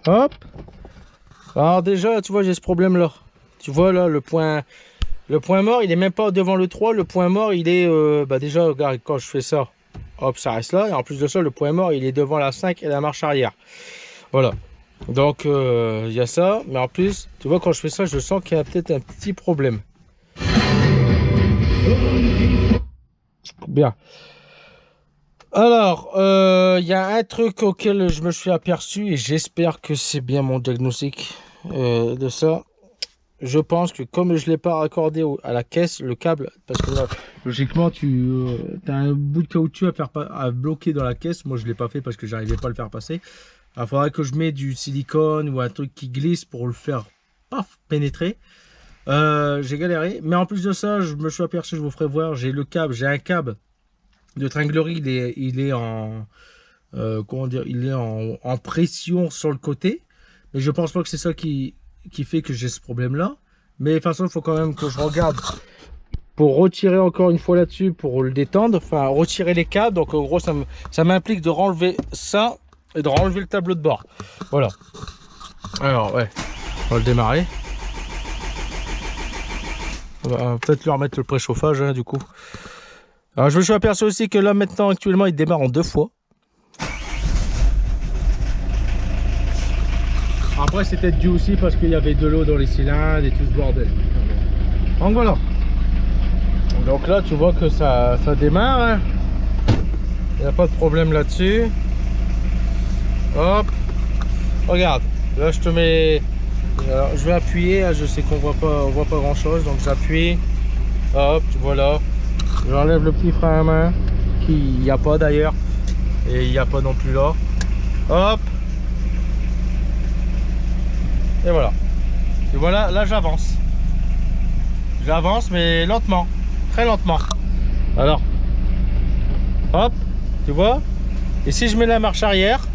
hop. Alors déjà, tu vois, j'ai ce problème-là. Tu vois, là, le point mort, il est même pas devant le 3. Le point mort, il est... bah déjà, regarde, quand je fais ça, hop, ça reste là. Et en plus de ça, le point mort, il est devant la 5 et la marche arrière. Voilà. Donc, il y a ça. Mais en plus, tu vois, quand je fais ça, je sens qu'il y a peut-être un petit problème. Bien. Alors, il y a un truc auquel je me suis aperçu et j'espère que c'est bien mon diagnostic de ça. Je pense que comme je ne l'ai pas raccordé à la caisse, le câble, parce que là, logiquement, tu as un bout de caoutchouc à bloquer dans la caisse. Moi, je ne l'ai pas fait parce que j'arrivais pas à le faire passer. Il faudrait que je mette du silicone ou un truc qui glisse pour le faire paf, pénétrer. J'ai galéré. Mais en plus de ça, je me suis aperçu, je vous ferai voir, j'ai un câble de tringlerie, il est en comment dire, il est en pression sur le côté, mais je pense pas que c'est ça qui fait que j'ai ce problème là. Mais de toute façon, il faut quand même que je regarde pour retirer encore une fois là-dessus pour le détendre, enfin retirer les câbles. Donc en gros, ça m'implique de renlever ça et de renlever le tableau de bord. Voilà. Alors ouais, on va le démarrer. On va peut-être lui remettre le préchauffage hein, du coup. Alors je me suis aperçu aussi que là maintenant actuellement il démarre en 2 fois. Après c'était dû aussi parce qu'il y avait de l'eau dans les cylindres et tout ce bordel. Donc voilà. Donc là tu vois que ça démarre. Hein. Il n'y a pas de problème là-dessus. Hop. Regarde. Là je te mets. Alors, je vais appuyer. Je sais qu'on voit pas grand chose. Donc j'appuie. Hop, tu vois là. J'enlève le petit frein à main. Qu'il n'y a pas d'ailleurs. Et il n'y a pas non plus là. Hop. Et voilà. Et voilà, là j'avance. J'avance mais lentement. Très lentement. Alors. Hop. Tu vois. Et si je mets la marche arrière.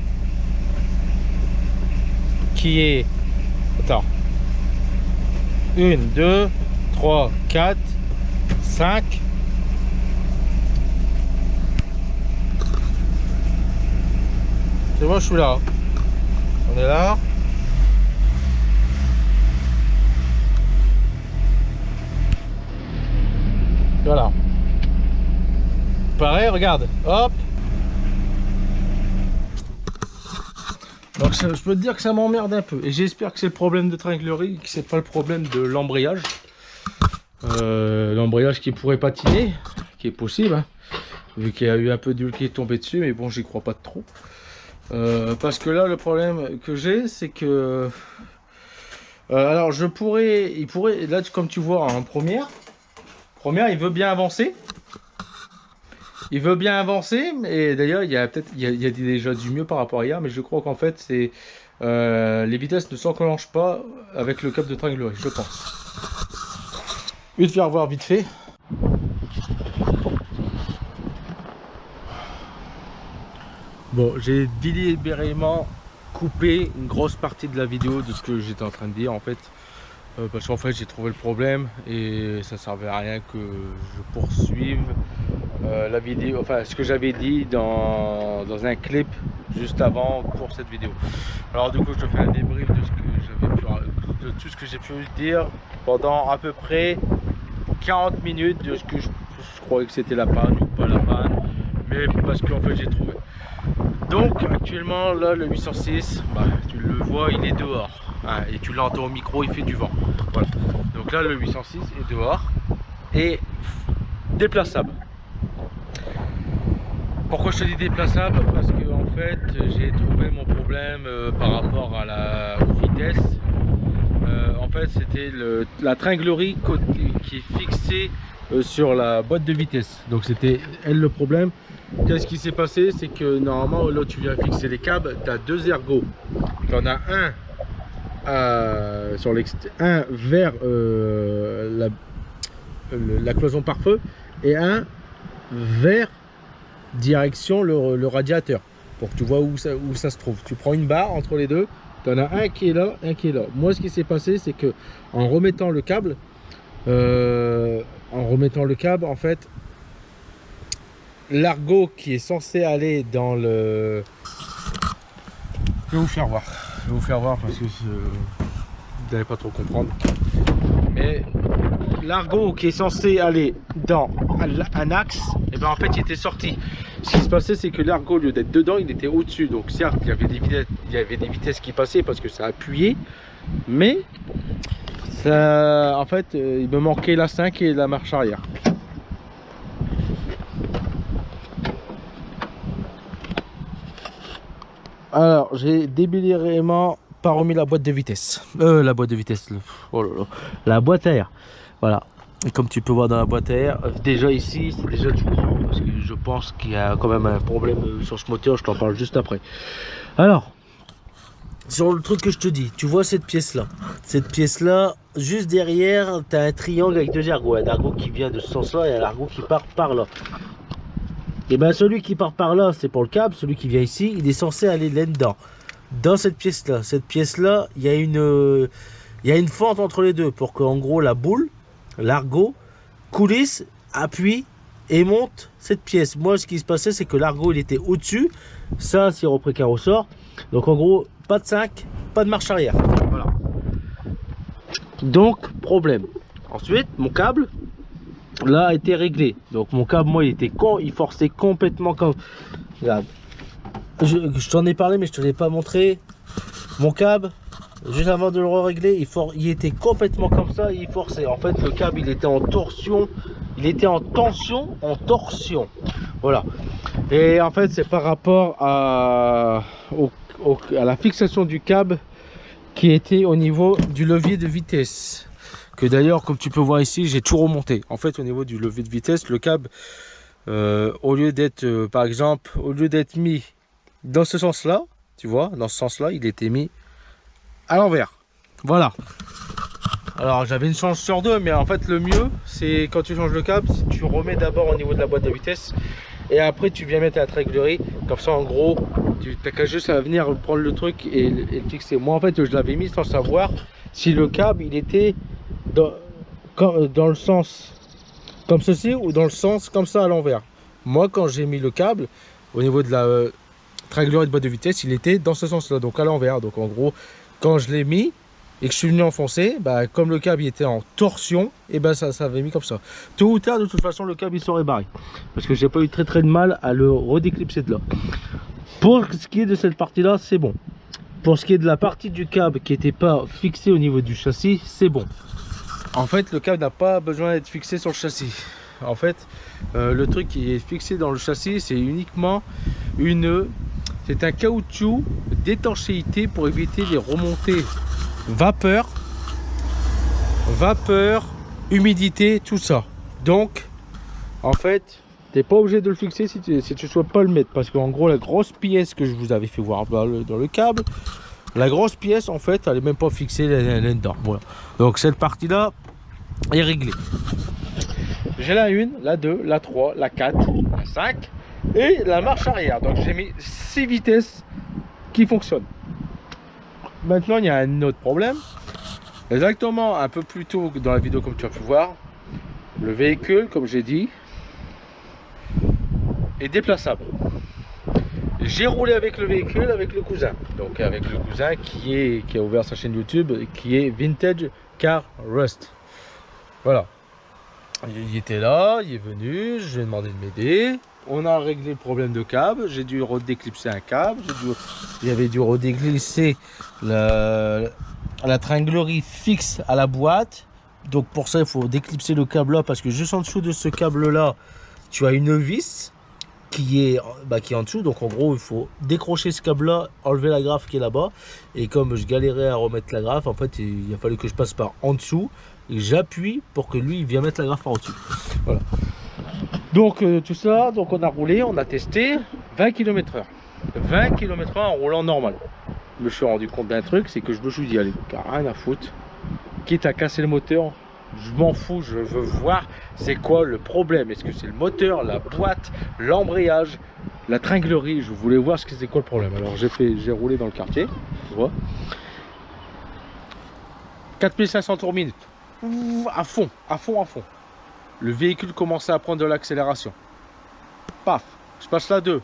Qui est... Attends. 1, 2, 3, 4, 5. Tu vois, je suis là. On est là. Voilà. Pareil, regarde. Hop. Donc je peux te dire que ça m'emmerde un peu. Et j'espère que c'est le problème de tringlerie, que c'est pas le problème de l'embrayage. L'embrayage qui pourrait patiner, qui est possible. Hein, vu qu'il y a eu un peu d'huile qui est tombée dessus. Mais bon, j'y crois pas trop. Parce que là, le problème que j'ai, c'est que... alors il pourrait, là comme tu vois en première, il veut bien avancer. Il veut bien avancer, mais d'ailleurs il y a déjà du mieux par rapport à hier, mais je crois qu'en fait c'est les vitesses ne s'enclenchent pas avec le câble de tringlerie, je pense. Je vais te faire voir vite fait. Bon, j'ai délibérément coupé une grosse partie de la vidéo de ce que j'étais en train de dire en fait. Parce qu'en fait j'ai trouvé le problème et ça servait à rien que je poursuive la vidéo, enfin ce que j'avais dit dans un clip juste avant pour cette vidéo. Alors du coup je te fais un débrief de tout ce que j'ai pu dire pendant à peu près 40 minutes de ce que je croyais que c'était la panne ou pas la panne, mais parce qu'en fait j'ai trouvé. Donc actuellement là le 806, bah, tu le vois, il est dehors hein, et tu l'entends au micro, il fait du vent. Voilà. Donc là le 806 est dehors et déplaçable. Pourquoi je te dis déplaçable? Parce que en fait j'ai trouvé mon problème par rapport à la vitesse. En fait c'était la tringlerie qui est fixée sur la boîte de vitesse. Donc c'était elle le problème. Qu'est-ce qui s'est passé? C'est que normalement là tu viens fixer les câbles, tu as 2 ergots. Tu en as un sur un vers la cloison pare-feu et un vers direction le radiateur, pour que tu vois où ça se trouve. Tu prends une barre entre les deux, tu en as un qui est là, un qui est là. Moi, ce qui s'est passé, c'est que en remettant le câble, en fait, l'argot qui est censé aller dans le... Je vais vous faire voir. Parce que vous n'allez pas trop comprendre. Mais l'argot qui est censé aller dans un axe, et ben en fait il était sorti. Ce qui se passait, c'est que l'argot, au lieu d'être dedans, il était au-dessus. Donc certes, il y avait des vitesses qui passaient parce que ça appuyait, mais ça, en fait, il me manquait la 5 et la marche arrière. Alors, j'ai délibérément pas remis la boîte de vitesse. La boîte à air. Voilà. Et comme tu peux voir dans la boîte à air, déjà ici, c'est déjà du courant. Parce que je pense qu'il y a quand même un problème sur ce moteur. Je t'en parle juste après. Alors, sur le truc que je te dis, tu vois cette pièce-là. Cette pièce-là, juste derrière, tu as un triangle avec deux ergots. Un ergot qui vient de ce sens-là et un ergot qui part par là. Et bien celui qui part par là, c'est pour le câble. Celui qui vient ici, il est censé aller là-dedans. Dans cette pièce-là. Cette pièce-là, il y a une fente entre les deux pour qu'en gros la boule, l'argot, coulisse, appuie et monte cette pièce. Moi, ce qui se passait, c'est que l'argot, il était au-dessus. Ça, c'est repris car ressort. Donc en gros, pas de 5, pas de marche arrière. Voilà. Donc, problème. Ensuite, mon câble, là, a été réglé. Donc mon câble, moi, il forçait complètement comme... Regarde. Je t'en ai parlé, mais je te l'ai pas montré. Mon câble, juste avant de le régler, il était complètement comme ça, il forçait. En fait, le câble, il était en torsion. Il était en tension, en torsion. Voilà. Et en fait, c'est par rapport à la fixation du câble qui était au niveau du levier de vitesse. Que d'ailleurs, comme tu peux voir ici, j'ai tout remonté. En fait, au niveau du levier de vitesse, le câble, au lieu d'être, par exemple, au lieu d'être mis dans ce sens-là, tu vois, dans ce sens-là, il était mis à l'envers. Voilà. Alors, j'avais une chance sur deux, mais en fait, le mieux, c'est quand tu changes le câble, si tu remets d'abord au niveau de la boîte de vitesse, et après, tu viens mettre la trégulerie. Comme ça, en gros, tu n'as qu'à juste à venir prendre le truc et le fixer. Moi, en fait, je l'avais mis sans savoir si le câble, il était dans le sens comme ceci ou dans le sens comme ça à l'envers. Moi, quand j'ai mis le câble au niveau de la trégulerie de boîte de vitesse, il était dans ce sens là, donc à l'envers. Donc en gros, quand je l'ai mis et que je suis venu enfoncer, bah, comme le câble il était en torsion, et ben ça avait mis comme ça. Tôt ou tard, de toute façon, le câble il serait barré, parce que j'ai pas eu très de mal à le redéclipser de là. Pour ce qui est de cette partie là, c'est bon. Pour ce qui est de la partie du câble qui n'était pas fixée au niveau du châssis, c'est bon. En fait, le câble n'a pas besoin d'être fixé sur le châssis. En fait, le truc qui est fixé dans le châssis, c'est uniquement c'est un caoutchouc d'étanchéité pour éviter les remontées vapeur, humidité, tout ça. Donc, en fait, tu n'es pas obligé de le fixer si tu ne souhaites pas le mettre. Parce qu'en gros, la grosse pièce que je vous avais fait voir dans le câble, la grosse pièce, en fait, elle n'est même pas fixée là-dedans. Voilà. Donc, cette partie-là est réglée. J'ai la 1, la 2, la 3, la 4, la 5 et la marche arrière. Donc, j'ai mis 6 vitesses qui fonctionnent. Maintenant, il y a un autre problème. Exactement, un peu plus tôt dans la vidéo, comme tu as pu voir, le véhicule, comme j'ai dit, est déplaçable. J'ai roulé avec le véhicule avec le cousin. Donc avec le cousin qui a ouvert sa chaîne YouTube, qui est Vintage Car Rust. Voilà. Il était là, il est venu, je lui ai demandé de m'aider. On a réglé le problème de câble. J'ai dû redéclipser un câble. Il y avait dû redéglisser la tringlerie fixe à la boîte. Donc pour ça, il faut déclipser le câble là, parce que juste en dessous de ce câble là, tu as une vis qui est en dessous. Donc en gros, il faut décrocher ce câble là, enlever la graffe qui est là-bas. Et comme je galérais à remettre la graffe, en fait, il a fallu que je passe par en dessous et j'appuie pour que lui il vienne mettre la graffe par au-dessus. Voilà. Donc tout ça, donc on a roulé, on a testé 20 km/h. 20 km/h en roulant normal. Je me suis rendu compte d'un truc, c'est que je me suis dit, allez, rien à foutre, quitte à casser le moteur, Je m'en fous, je veux voir c'est quoi le problème. Est-ce que c'est le moteur, la boîte, l'embrayage, la tringlerie? Je voulais voir ce que c'est quoi le problème. Alors j'ai roulé dans le quartier, tu vois. 4500 tours minute. À fond, à fond, à fond. Le véhicule commençait à prendre de l'accélération. Paf, je passe la 2.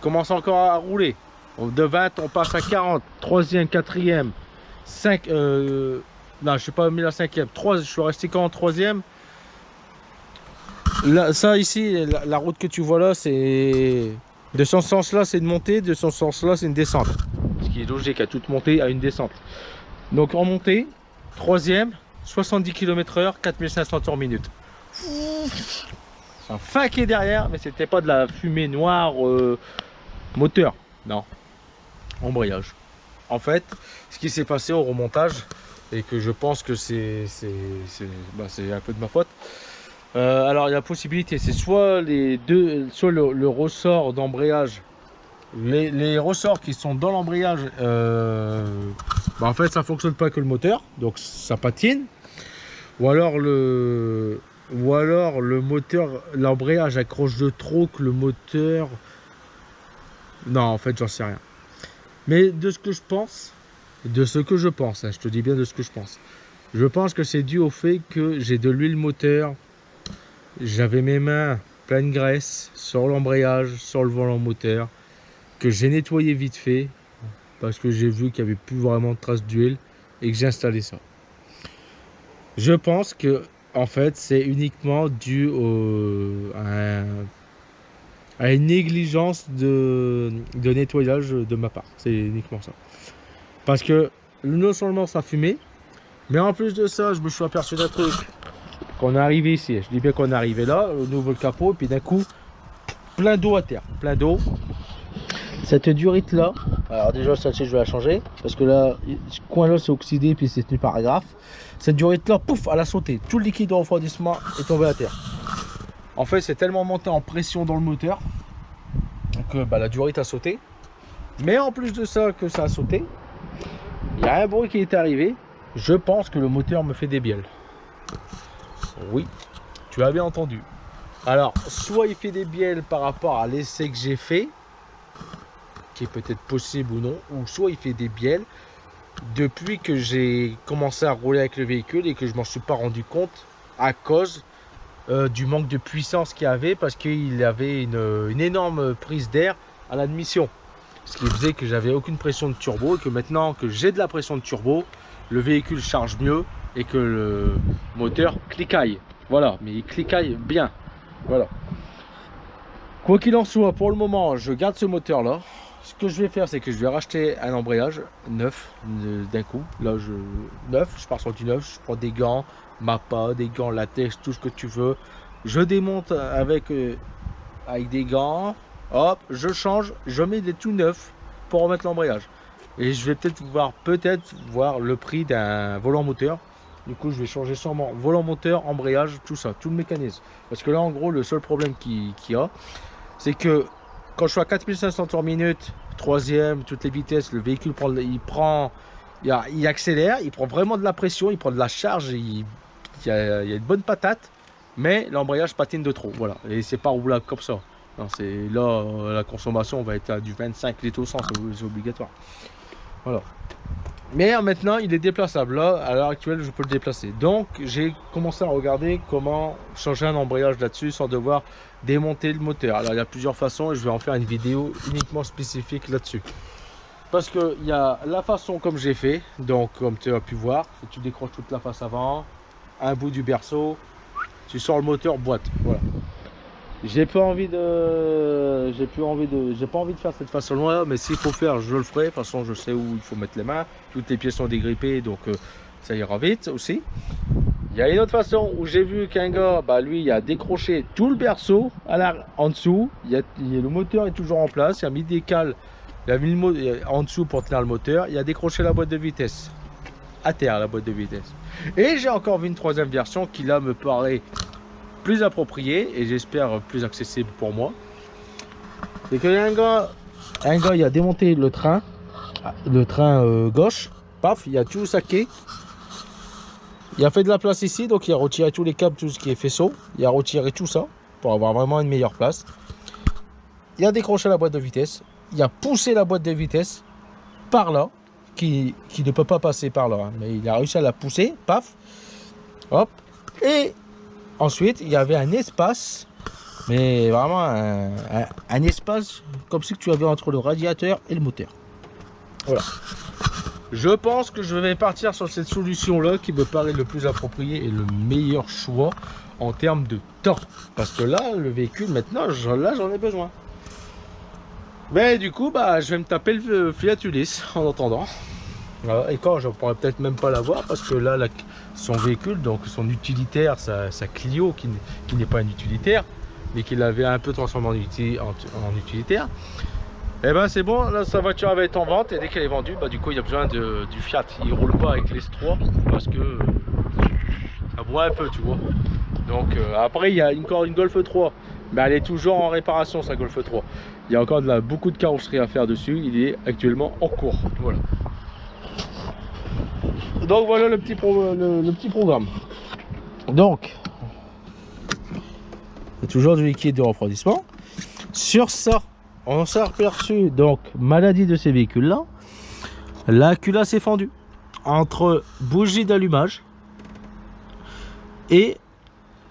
Commence encore à rouler. De 20, on passe à 40. Troisième, quatrième, 5. Non, je ne suis pas mis la cinquième. 3, je suis resté quand en troisième. Là, ça ici, la route que tu vois là, c'est. De ce sens-là, c'est une montée. De ce sens-là, c'est une descente. Ce qui est logique, à toute montée, à une descente. Donc en montée, troisième, 70 km/h, 4500 tours minute. C'est un faquet derrière, mais c'était pas de la fumée noire moteur, non, embrayage. En fait, ce qui s'est passé au remontage, et que je pense que c'est un peu de ma faute. Alors il y a la possibilité, c'est soit les deux, soit le ressort d'embrayage, les ressorts qui sont dans l'embrayage, en fait ça fonctionne pas que le moteur, donc ça patine, ou alors le moteur, l'embrayage accroche de trop que le moteur. Non, en fait, j'en sais rien. Mais de ce que je pense, hein, je te dis bien de ce que je pense que c'est dû au fait que j'ai de l'huile moteur, j'avais mes mains pleines de graisse sur l'embrayage, sur le volant moteur, que j'ai nettoyé vite fait, parce que j'ai vu qu'il n'y avait plus vraiment de traces d'huile, et que j'ai installé ça. Je pense que en fait, c'est uniquement dû à une négligence de nettoyage de ma part. C'est uniquement ça. Parce que non seulement ça fumait, mais en plus de ça, je me suis aperçu d'un truc. Qu'on est arrivé ici, je dis bien qu'on est arrivé là, on ouvre le capot, et puis d'un coup, plein d'eau à terre, plein d'eau. Cette durite là, alors déjà celle-ci je vais la changer, parce que là, ce coin là c'est oxydé, puis c'est tenu paragraphe. Cette durite là, pouf, elle a sauté. Tout le liquide de refroidissement est tombé à terre. En fait, c'est tellement monté en pression dans le moteur que la durite a sauté. Mais en plus de ça, que ça a sauté, il y a un bruit qui est arrivé. Je pense que le moteur me fait des bielles. Oui, tu as bien entendu. Alors, soit il fait des bielles par rapport à l'essai que j'ai fait, qui est peut-être possible ou non, ou soit il fait des bielles depuis que j'ai commencé à rouler avec le véhicule et que je m'en suis pas rendu compte à cause du manque de puissance qu'il y avait, parce qu'il avait une énorme prise d'air à l'admission, ce qui faisait que j'avais aucune pression de turbo, et que maintenant que j'ai de la pression de turbo, le véhicule charge mieux et que le moteur cliquaille. Voilà, mais il cliquaille bien. Voilà. Quoi qu'il en soit, pour le moment, je garde ce moteur là. Ce que je vais faire, c'est que je vais racheter un embrayage neuf d'un coup. Là, je pars sur du neuf. Je prends des gants, Mappa, des gants latex, tout ce que tu veux. Je démonte avec des gants. Hop, je change, je mets des tout neufs pour remettre l'embrayage. Et je vais peut-être voir le prix d'un volant moteur. Du coup, je vais changer sûrement volant moteur, embrayage, tout ça, tout le mécanisme. Parce que là, en gros, le seul problème qu'il y a, c'est que quand je suis à 4500 tours minute, troisième, toutes les vitesses, le véhicule il accélère, il prend vraiment de la pression, il prend de la charge, il y a une bonne patate, mais l'embrayage patine de trop. Voilà, et c'est pas roulable comme ça. Non, c'est là, la consommation va être à du 25 litres au 100, c'est obligatoire. Voilà. Mais maintenant, il est déplaçable. Là, à l'heure actuelle, je peux le déplacer. Donc, j'ai commencé à regarder comment changer un embrayage là-dessus sans devoir démonter le moteur. Alors, il y a plusieurs façons et je vais en faire une vidéo uniquement spécifique là-dessus. Parce qu'il y a la façon comme j'ai fait. Donc, comme tu as pu voir, tu décroches toute la face avant, un bout du berceau, tu sors le moteur, boîte. Voilà. J'ai pas envie de faire cette façon là, mais s'il faut faire, je le ferai. De toute façon, je sais où il faut mettre les mains, toutes les pièces sont dégrippées, donc ça ira vite aussi. Il y a une autre façon où j'ai vu qu'un gars, lui, il a décroché tout le berceau en dessous. Le moteur est toujours en place, il a mis des cales, il a mis en dessous pour tenir le moteur, il a décroché la boîte de vitesse à terre, la boîte de vitesse. Et j'ai encore vu une troisième version qui là me paraît plus approprié et j'espère plus accessible pour moi. C'est qu'il y a un gars il a démonté le train gauche, paf, il a tout saqué. Il a fait de la place ici, donc il a retiré tous les câbles, tout ce qui est faisceau. Il a retiré tout ça pour avoir vraiment une meilleure place. Il a décroché la boîte de vitesse. Il a poussé la boîte de vitesse par là, qui ne peut pas passer par là, hein, mais il a réussi à la pousser, paf, hop. Et ensuite, il y avait un espace, mais vraiment un espace comme si tu avais entre le radiateur et le moteur. Voilà. Je pense que je vais partir sur cette solution-là qui me paraît le plus approprié et le meilleur choix en termes de temps. Parce que là, le véhicule, maintenant, j'en ai besoin. Mais du coup, bah, je vais me taper le Fiat Ulysse en attendant. Voilà. Et quand je ne pourrais peut-être même pas l'avoir parce que là, son véhicule, donc son utilitaire, sa Clio qui n'est pas un utilitaire, mais qu'il avait un peu transformé en utilitaire. Et ben c'est bon, là sa voiture va être en vente et dès qu'elle est vendue, bah du coup il y a besoin du Fiat. Il roule pas avec les S3 parce que ça boit un peu, tu vois. Donc après il y a encore une Golf 3, mais elle est toujours en réparation sa Golf 3. Il y a encore beaucoup de carrosserie à faire dessus, il est actuellement en cours. Voilà. Donc voilà le petit programme. Donc il y a toujours du liquide de refroidissement. Sur ça, on s'est aperçu, donc, maladie de ces véhicules-là. La culasse est fendue entre bougie d'allumage et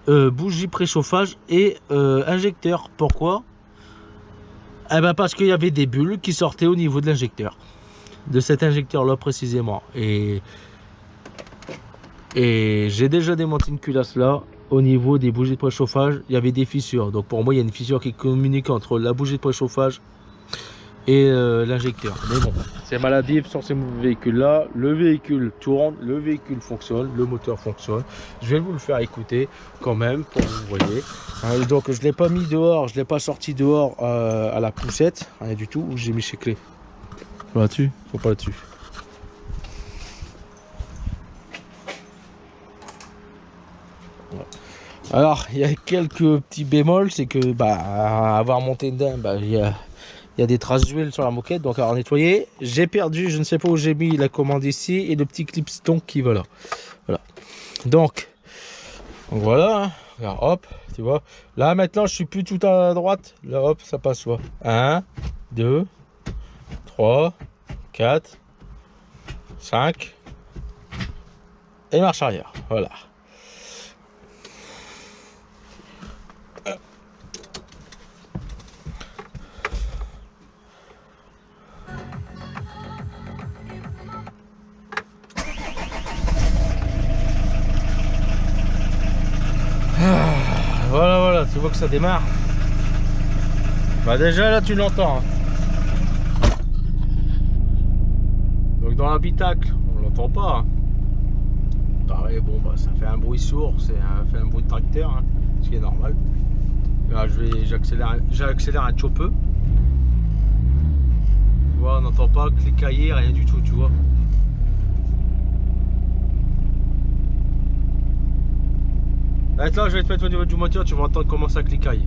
bougie préchauffage et injecteur. Pourquoi? Eh ben parce qu'il y avait des bulles qui sortaient au niveau de l'injecteur. De cet injecteur-là précisément. Et j'ai déjà démonté une culasse là. Au niveau des bougies de préchauffage, il y avait des fissures. Donc pour moi, il y a une fissure qui communique entre la bougie de préchauffage et l'injecteur. Mais bon, c'est maladif sur ces véhicules-là. Le véhicule tourne, le véhicule fonctionne, le moteur fonctionne. Je vais vous le faire écouter quand même pour que vous voyez. Donc je ne l'ai pas mis dehors, je ne l'ai pas sorti dehors à la poussette, rien du tout. J'ai mis chez clé. Là-dessus, faut pas là-dessus. Alors il y a quelques petits bémols, c'est que avoir monté dedans, il y a des traces d'huile sur la moquette, donc à nettoyer. J'ai perdu, je ne sais pas où j'ai mis la commande ici et le petit clipston qui va là. Voilà. Donc voilà, hein. Alors, hop, tu vois. Là maintenant je suis plus tout à droite, là hop, ça passe soit 1, 2, 3, 4, 5 et marche arrière. Voilà. Voilà, tu vois que ça démarre. Bah déjà là tu l'entends. Hein. Donc dans l'habitacle, on l'entend pas. Hein. Pareil, bon ça fait un bruit sourd, ça fait un bruit de tracteur, hein, ce qui est normal. Là j'accélère un petit peu. Tu vois, on n'entend pas cliquer, rien du tout, tu vois. Maintenant, je vais te mettre au niveau du moteur, tu vas entendre comment ça cliquaille.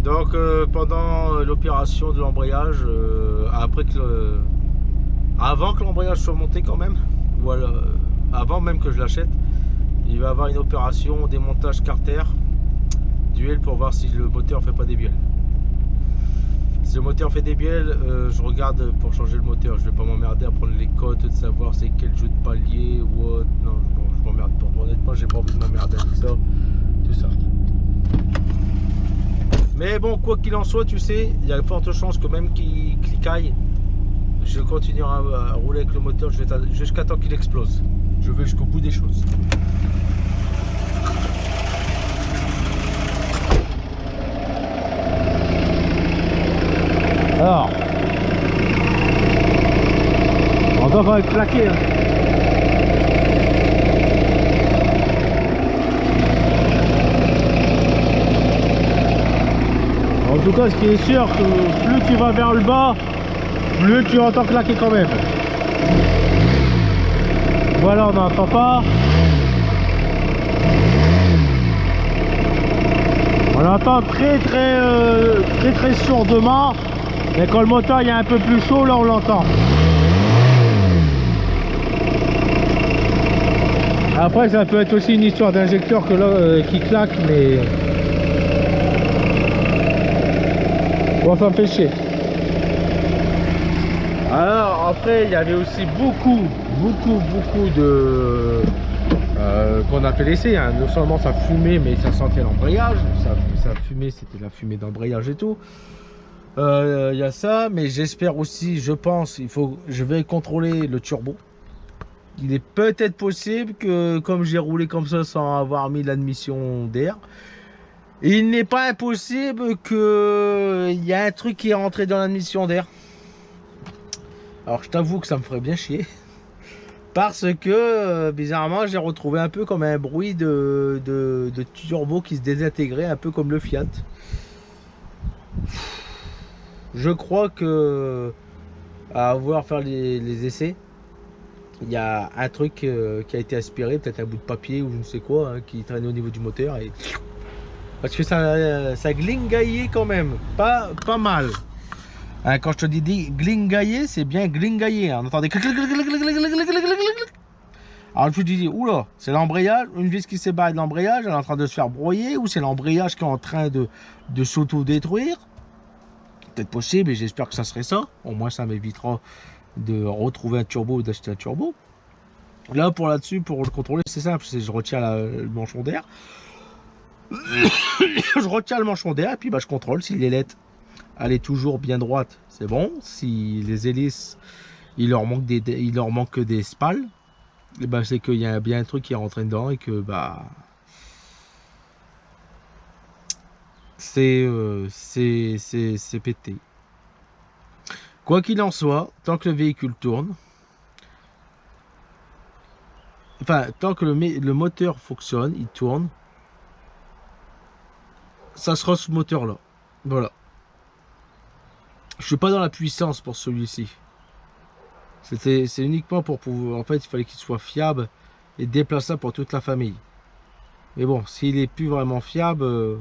Donc, pendant l'opération de l'embrayage, avant que l'embrayage soit monté quand même, voilà, avant même que je l'achète, il va y avoir une opération démontage carter d'huile pour voir si le moteur fait pas des bielles. Si le moteur fait des bielles, je regarde pour changer le moteur. Je vais pas m'emmerder à prendre les cotes, de savoir c'est quel jeu de palier ou autre. Non, je m'emmerde pas. Honnêtement, j'ai pas envie de m'emmerder avec ça. Tout ça. Mais bon, quoi qu'il en soit, tu sais, il y a de fortes chances que même qu'il cliquaille, je continuerai à rouler avec le moteur jusqu'à temps qu'il explose. Je vais jusqu'au bout des choses. Alors, on va claquer. Hein. En tout cas, ce qui est sûr, que plus tu vas vers le bas, plus tu entends claquer quand même. Voilà, on n'entend pas. On entend très sourdement. Mais quand le moteur il est un peu plus chaud, là on l'entend. Après, ça peut être aussi une histoire d'injecteur que là, qui claque, mais bon, ça me fait chier. Alors après, il y avait aussi beaucoup de qu'on a fait l'essai, hein. Non seulement ça fumait, mais ça sentait l'embrayage. Ça fumait, c'était la fumée d'embrayage et tout. Il y a ça, mais j'espère aussi, je pense, je vais contrôler le turbo. Il est peut-être possible que, comme j'ai roulé comme ça sans avoir mis l'admission d'air, il n'est pas impossible que il y a un truc qui est rentré dans l'admission d'air. Alors je t'avoue que ça me ferait bien chier. Parce que, bizarrement, j'ai retrouvé un peu comme un bruit de turbo qui se désintégrait, un peu comme le Fiat. Je crois que, à vouloir faire les essais, il y a un truc qui a été aspiré, peut-être un bout de papier ou je ne sais quoi, hein, qui traînait au niveau du moteur. Et... parce que ça glingaillait quand même, pas mal. Hein, quand je te dis glingailler, c'est bien glingailler. On entendait. Alors je me dis, oula, c'est l'embrayage, une vis qui s'est barrée de l'embrayage, elle est en train de se faire broyer, ou c'est l'embrayage qui est en train de s'auto-détruire. Peut-être possible, et j'espère que ça serait ça. Au moins ça m'évitera de retrouver un turbo ou d'acheter un turbo. Là, pour le contrôler, c'est simple, je retiens le manchon d'air. Je retiens le manchon d'air, et puis bah, je contrôle si l'ailette elle est toujours bien droite, c'est bon. Si les hélices, il leur manque des spales, et ben c'est qu'il y a bien un truc qui est rentré dedans et que bah c'est pété. Quoi qu'il en soit, tant que le véhicule tourne, enfin tant que le moteur fonctionne, il tourne, ça sera ce moteur là. Voilà. Je suis pas dans la puissance pour celui-ci. C'est uniquement pour pouvoir. En fait, il fallait qu'il soit fiable et déplaçable pour toute la famille. Mais bon, s'il est plus vraiment fiable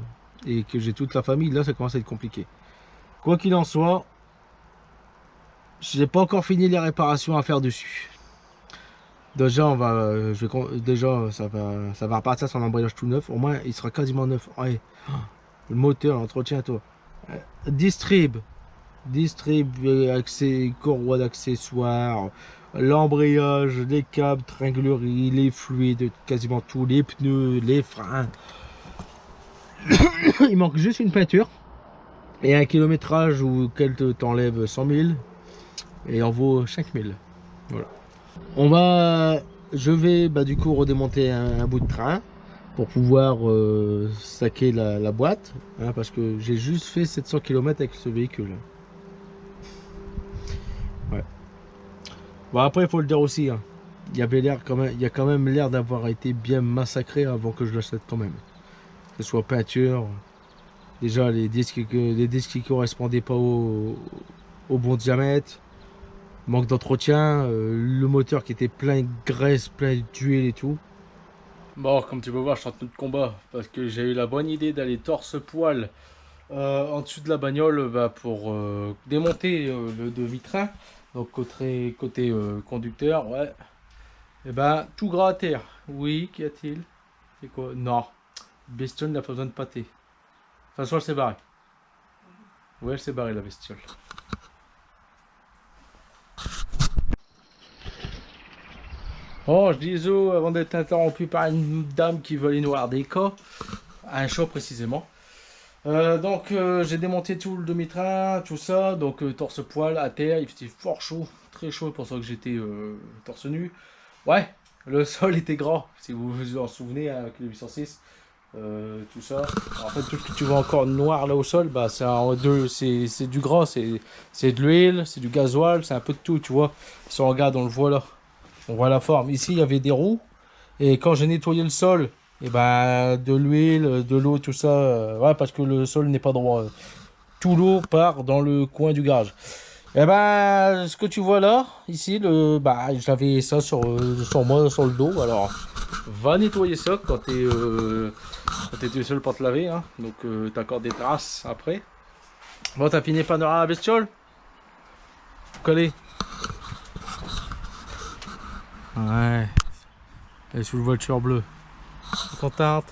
et que j'ai toute la famille, là, ça commence à être compliqué. Quoi qu'il en soit, je n'ai pas encore fini les réparations à faire dessus. Déjà, ça va repartir sur un embrayage tout neuf. Au moins, il sera quasiment neuf. Ouais. Le moteur, l'entretien, toi. Distrib avec ses courroies d'accessoires, l'embrayage, les câbles, tringleries, les fluides, quasiment tout, les pneus, les freins. Il manque juste une peinture et un kilométrage où qu'elle t'enlève 100 000 et en vaut 5 000. Voilà. Je vais du coup redémonter un bout de train pour pouvoir saquer la boîte, hein, parce que j'ai juste fait 700 km avec ce véhicule. Ouais. Bon, après il faut le dire aussi, hein, il y a quand même l'air d'avoir été bien massacré avant que je l'achète quand même. Que ce soit peinture, déjà les disques qui correspondaient pas au bon diamètre, manque d'entretien, le moteur qui était plein de graisse, plein d'huile et tout. Bon, comme tu peux voir, je suis en tenue de combat parce que j'ai eu la bonne idée d'aller torse-poil en dessous de la bagnole pour démonter le demi-train. Donc côté conducteur, ouais. Et tout gras à terre. Oui, qu'y a-t-il? C'est quoi? Non. Bestiole n'a pas besoin de pâté. De toute façon, elle s'est barrée. Ouais, elle s'est barrée la bestiole. Oh, je dis zo avant d'être interrompu par une dame qui veut aller noir des cas. Un show précisément. Donc j'ai démonté tout le demi-train, tout ça, donc torse-poil à terre, il faisait fort chaud, très chaud, pour ça que j'étais torse nu. Ouais, le sol était gras, si vous vous en souvenez, hein, avec le 806, tout ça. Alors, en fait, tout ce que tu vois encore noir là au sol, c'est du gras, c'est de l'huile, c'est du gasoil, c'est un peu de tout, tu vois. Si on regarde, on le voit là, on voit la forme. Ici, il y avait des roues, et quand j'ai nettoyé le sol, et de l'huile, de l'eau, tout ça, ouais, parce que le sol n'est pas droit. Tout l'eau part dans le coin du garage. Et ce que tu vois là, ici, j'avais ça sur moi, sur le dos. Alors, va nettoyer ça quand t'es seul pour te laver, hein. Donc, t'as encore des traces après. Bon, t'as fini par la bestiole? Collé. Ouais. Elle est sous le voiture bleue. Contente.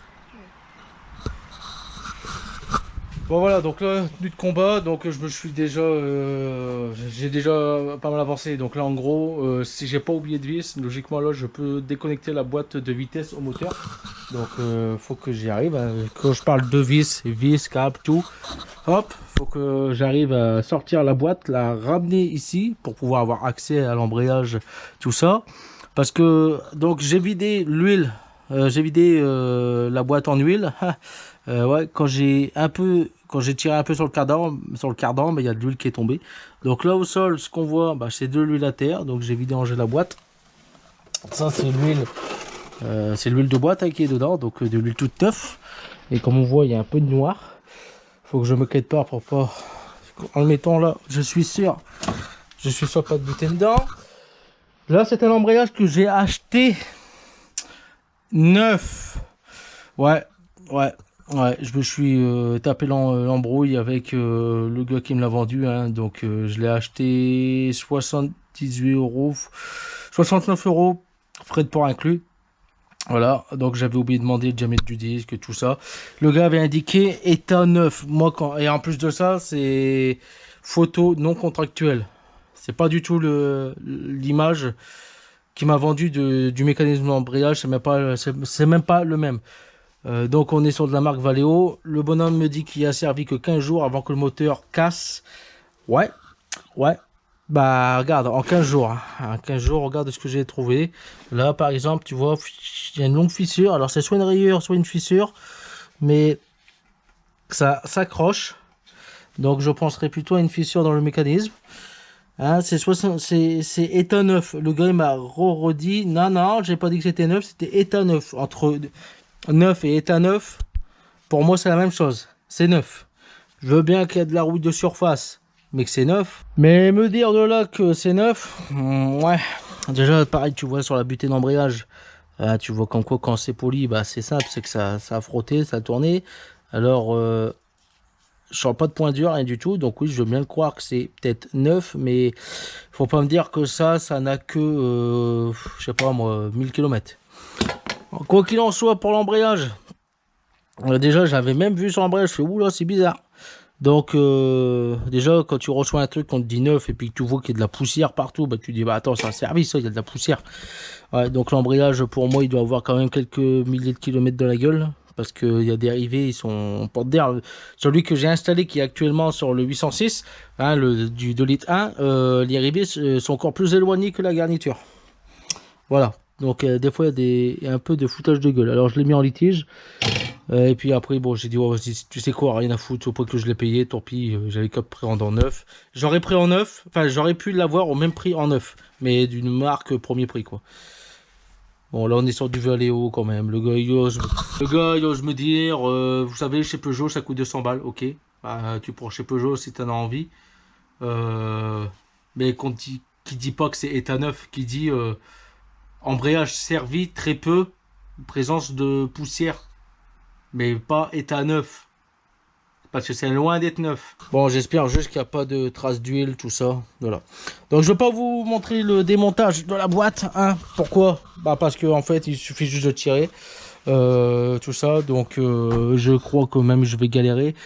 Bon voilà, donc là, tenue de combat, donc je me suis déjà, j'ai déjà pas mal avancé. Donc là, en gros, si j'ai pas oublié de vis, logiquement là, je peux déconnecter la boîte de vitesse au moteur. Donc, faut que j'y arrive. Quand je parle de vis, câble, tout, hop, faut que j'arrive à sortir la boîte, la ramener ici pour pouvoir avoir accès à l'embrayage, tout ça. Parce que donc j'ai vidé l'huile, j'ai vidé la boîte en huile. Ouais, quand j'ai tiré un peu sur le cardan, bah, il y a de l'huile qui est tombée. Donc là au sol, ce qu'on voit, bah, c'est de l'huile à terre. Donc j'ai vidangé la boîte. Ça c'est l'huile de boîte qui est dedans, donc de l'huile toute neuve. Et comme on voit, il y a un peu de noir. Faut que je me quête pas pour pas. En le mettant là, je suis sûr pas de buter dedans. Là, c'est un embrayage que j'ai acheté neuf. Ouais. Je me suis tapé l'embrouille avec le gars qui me l'a vendu. Hein. Donc, je l'ai acheté 78 €, 69 €, frais de port inclus. Voilà, donc j'avais oublié de demander de jamais du disque, tout ça. Le gars avait indiqué état neuf. Et en plus de ça, c'est photo non contractuelle. C'est pas du tout l'image qui m'a vendu du mécanisme d'embrayage. C'est même pas le même. Donc on est sur de la marque Valeo. Le bonhomme me dit qu'il a servi que 15 jours avant que le moteur casse. Ouais. Bah regarde, en 15 jours. En 15 jours, regarde ce que j'ai trouvé. Là par exemple, tu vois, il y a une longue fissure. Alors c'est soit une rayure, soit une fissure. Mais ça s'accroche. Donc je penserais plutôt à une fissure dans le mécanisme. Hein, c'est état neuf. Le gars il m'a redit, non, j'ai pas dit que c'était neuf, c'était état neuf. Entre neuf et état neuf, pour moi c'est la même chose. C'est neuf. Je veux bien qu'il y ait de la rouille de surface, mais que c'est neuf. Mais me dire de là que c'est neuf, ouais. Déjà pareil, tu vois sur la butée d'embrayage, tu vois comme quoi quand c'est poli, bah c'est simple, c'est que ça a frotté, ça a tourné. Alors je sens pas de point dur, rien du tout. Donc oui, je veux bien le croire que c'est peut-être neuf, mais faut pas me dire que ça n'a que, je sais pas moi, 1000 km. Quoi qu'il en soit, pour l'embrayage, déjà j'avais même vu sur l'embrayage, je fais oula, c'est bizarre. Donc déjà quand tu reçois un truc, on te dit neuf et puis que tu vois qu'il y a de la poussière partout, bah tu dis bah attends, c'est un service, ça, il y a de la poussière. Ouais, donc l'embrayage pour moi il doit avoir quand même quelques milliers de kilomètres dans la gueule. Parce qu'il y a des rivets, ils sont en porte d'air. Celui que j'ai installé, qui est actuellement sur le 806, hein, du 2 litres 1, les rivets sont encore plus éloignés que la garniture. Voilà. Donc des fois, il y a un peu de foutage de gueule. Alors je l'ai mis en litige. Et puis après, bon, j'ai dit, oh, tu sais quoi, rien à foutre. Au point que je l'ai payé, tant pis, j'avais qu'à prendre en neuf. J'aurais pris en neuf, enfin, j'aurais pu l'avoir au même prix en neuf. Mais d'une marque premier prix, quoi. Bon, là, on est sur du Valeo quand même. Le gars, il ose me dire, vous savez, chez Peugeot, ça coûte 200 balles. Ok, bah, tu prends chez Peugeot si tu en as envie. Mais qui dit pas que c'est état neuf, qui dit embrayage servi, très peu, présence de poussière. Mais pas état neuf. Parce que c'est loin d'être neuf. Bon, j'espère juste qu'il n'y a pas de traces d'huile, tout ça. Voilà. Donc, je ne vais pas vous montrer le démontage de la boîte. Hein. Pourquoi? Bah, parce qu'en fait, il suffit juste de tirer. Tout ça. Donc, je crois que même je vais galérer.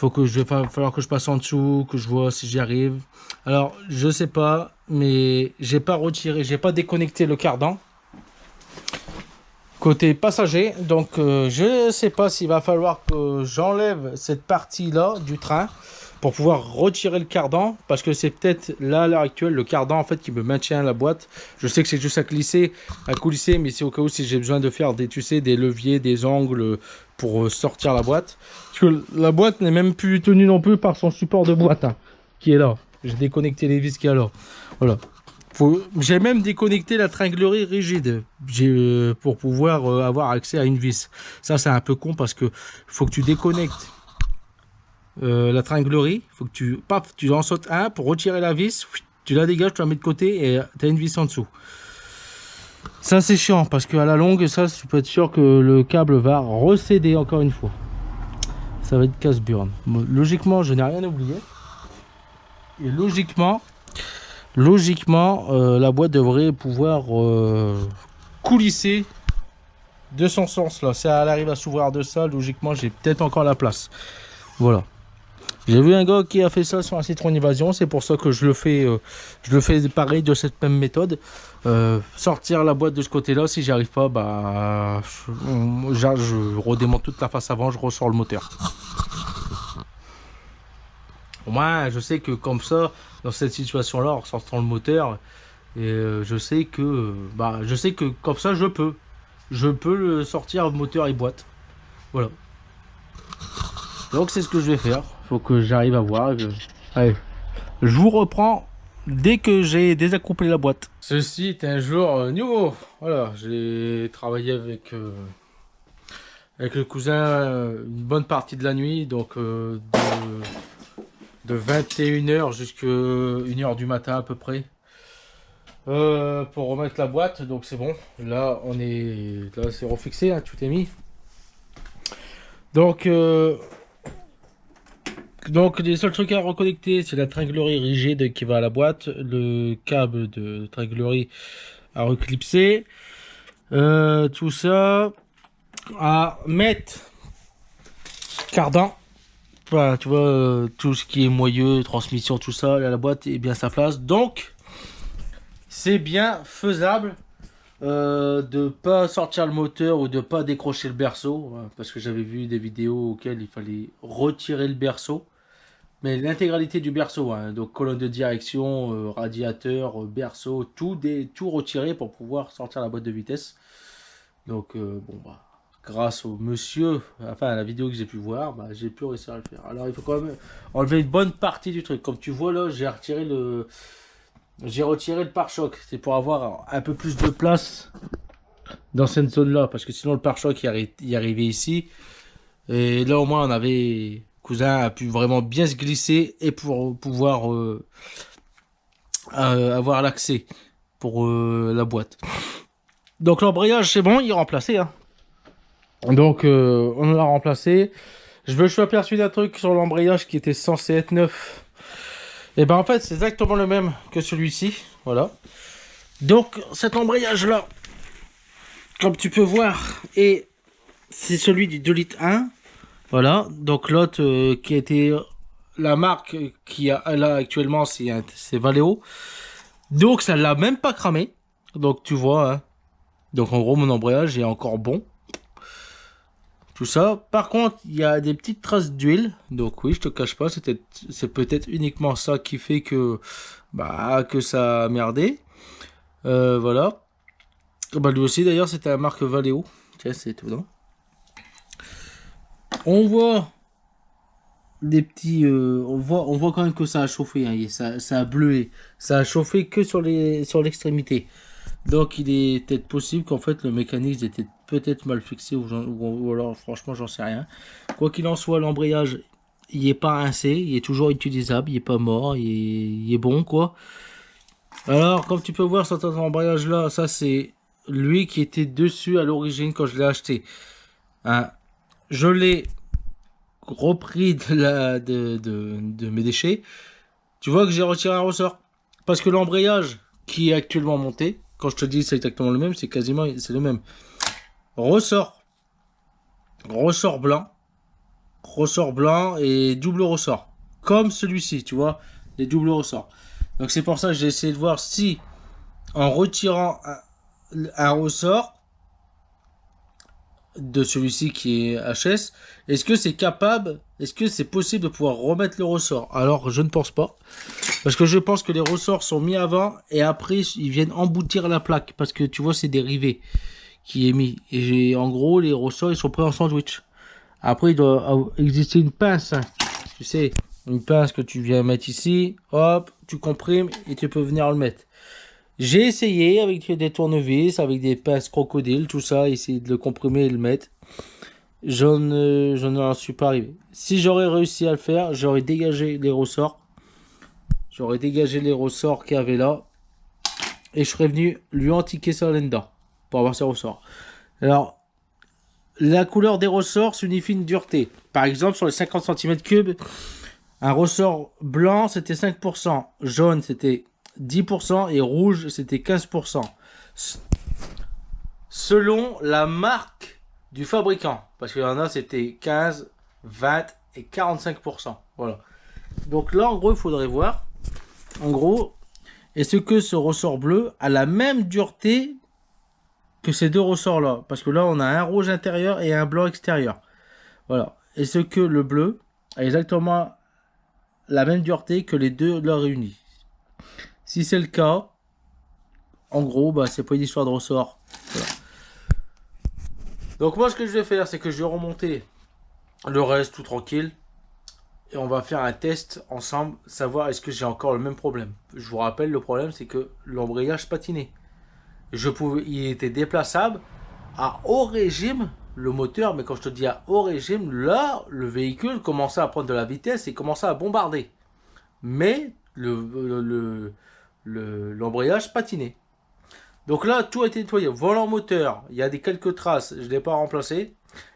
Il va falloir que je passe en dessous, que je vois si j'y arrive. Alors, je sais pas, mais j'ai pas retiré, j'ai pas déconnecté le cardan. Côté passager, donc je sais pas s'il va falloir que j'enlève cette partie là du train pour pouvoir retirer le cardan, parce que c'est peut-être là à l'heure actuelle le cardan en fait qui me maintient la boîte. Je sais que c'est juste à coulisser, mais c'est au cas où si j'ai besoin de faire des leviers, des angles pour sortir la boîte, parce que la boîte n'est même plus tenue non plus par son support de boîte hein, qui est là. J'ai déconnecté les vis qui est là. Voilà. J'ai même déconnecté la tringlerie rigide pour pouvoir avoir accès à une vis. Ça c'est un peu con parce que faut que tu déconnectes la tringlerie. Faut que tu en sautes un pour retirer la vis. Tu la dégages, tu la mets de côté et tu as une vis en dessous. Ça c'est chiant parce qu'à la longue, ça tu peux être sûr que le câble va recéder encore une fois. Ça va être casse-burne. Logiquement, je n'ai rien oublié. Et logiquement, la boîte devrait pouvoir coulisser de son sens là. Si elle arrive à s'ouvrir de ça, logiquement j'ai peut-être encore la place. Voilà. J'ai vu un gars qui a fait ça sur un Citroën Invasion, c'est pour ça que je le fais pareil de cette même méthode. Sortir la boîte de ce côté-là, si j'y arrive pas, bah je redémonte toute la face avant, je ressors le moteur. Moi, je sais que comme ça, dans cette situation-là, en ressortant le moteur, je sais que comme ça, je peux le sortir moteur et boîte. Voilà. Donc c'est ce que je vais faire. Faut que j'arrive à voir. Allez, je vous reprends dès que j'ai désaccouplé la boîte. Ceci est un jour nouveau. Voilà, j'ai travaillé avec le cousin une bonne partie de la nuit, donc de 21h jusqu'à 1h du matin à peu près. Pour remettre la boîte, donc c'est bon. Là c'est refixé, hein, tout est mis. Donc les seuls trucs à reconnecter, c'est la tringlerie rigide qui va à la boîte, le câble de tringlerie à reclipser, tout ça à mettre cardan. Voilà, tu vois, tout ce qui est moyeu, transmission, tout ça, là, la boîte est bien à sa place. Donc c'est bien faisable de pas sortir le moteur ou de pas décrocher le berceau, parce que j'avais vu des vidéos auxquelles il fallait retirer le berceau. Mais l'intégralité du berceau, hein, donc colonne de direction, radiateur, berceau, tout retiré pour pouvoir sortir la boîte de vitesse. Donc bon bah, grâce au monsieur, enfin à la vidéo que j'ai pu voir, bah, j'ai pu réussir à le faire. Alors il faut quand même enlever une bonne partie du truc. Comme tu vois là, j'ai retiré le pare-choc. C'est pour avoir un peu plus de place dans cette zone là, parce que sinon le pare-choc y arrivait ici. Et là au moins on avait... Cousin a pu vraiment bien se glisser et pour pouvoir avoir l'accès pour la boîte. Donc l'embrayage c'est bon, il est remplacé, hein. Donc on l'a remplacé. Je me suis aperçu d'un truc sur l'embrayage qui était censé être neuf. Et ben en fait c'est exactement le même que celui-ci. Voilà. Donc cet embrayage là, comme tu peux voir, c'est celui du 2 litres 1. Voilà, donc l'autre qui était la marque qui a là actuellement, c'est Valeo. Donc ça l'a même pas cramé. Donc tu vois, hein. Donc en gros mon embrayage est encore bon. Tout ça. Par contre, il y a des petites traces d'huile. Donc oui, je te cache pas, c'est peut-être uniquement ça qui fait que ça a merdé. Voilà. Bah lui aussi d'ailleurs c'était la marque Valeo. Tiens, c'est étonnant. On voit des petits, on voit quand même que ça a chauffé, hein, ça a bleué, ça a chauffé que sur l'extrémité. Donc il est peut-être possible qu'en fait le mécanisme était peut-être mal fixé ou alors franchement j'en sais rien. Quoi qu'il en soit, l'embrayage il est pas rincé, il est toujours utilisable, il est pas mort, il est bon quoi. Alors comme tu peux voir sur cet embrayage là, ça c'est lui qui était dessus à l'origine quand je l'ai acheté. Hein. Je l'ai repris de mes déchets. Tu vois que j'ai retiré un ressort. Parce que l'embrayage qui est actuellement monté, quand je te dis c'est exactement le même, c'est le même. Ressort blanc et double ressort. Comme celui-ci, tu vois, les doubles ressorts. Donc c'est pour ça que j'ai essayé de voir si en retirant un ressort de celui-ci qui est HS, est-ce que c'est possible de pouvoir remettre le ressort? Alors je ne pense pas, parce que je pense que les ressorts sont mis avant et après ils viennent emboutir la plaque, parce que tu vois c'est des rivets qui est mis, et en gros les ressorts ils sont pris en sandwich. Après il doit exister une pince, hein. Tu sais, une pince que tu viens mettre ici, hop, tu comprimes et tu peux venir le mettre. J'ai essayé avec des tournevis, avec des pinces crocodiles, tout ça, essayer de le comprimer et le mettre. Je n'en suis pas arrivé. Si j'aurais réussi à le faire, j'aurais dégagé les ressorts. J'aurais dégagé les ressorts qu'il y avait là. Et je serais venu lui antiquer ça là-dedans. Pour avoir ses ressorts. Alors, la couleur des ressorts signifie une dureté. Par exemple, sur les 50 cm3, un ressort blanc c'était 5%. Jaune c'était 10% et rouge c'était 15%. selon la marque du fabricant. Parce qu'il y en a, c'était 15, 20 et 45%. Voilà. Donc là, en gros, il faudrait voir. En gros, est-ce que ce ressort bleu a la même dureté que ces deux ressorts-là? Parce que là, on a un rouge intérieur et un blanc extérieur. Voilà. Est-ce que le bleu a exactement la même dureté que les deux là réunis? Si c'est le cas, en gros, bah, c'est pas une histoire de ressort. Voilà. Donc moi, ce que je vais faire, c'est que je vais remonter le reste tout tranquille. Et on va faire un test ensemble, savoir est-ce que j'ai encore le même problème. Je vous rappelle, le problème, c'est que l'embrayage patinait. Il était déplaçable à haut régime, le moteur, mais quand je te dis à haut régime, là, le véhicule commençait à prendre de la vitesse et commençait à bombarder. Mais l'embrayage patinait. Donc là, tout a été nettoyé. Volant moteur, il y a quelques traces, je ne l'ai pas remplacé.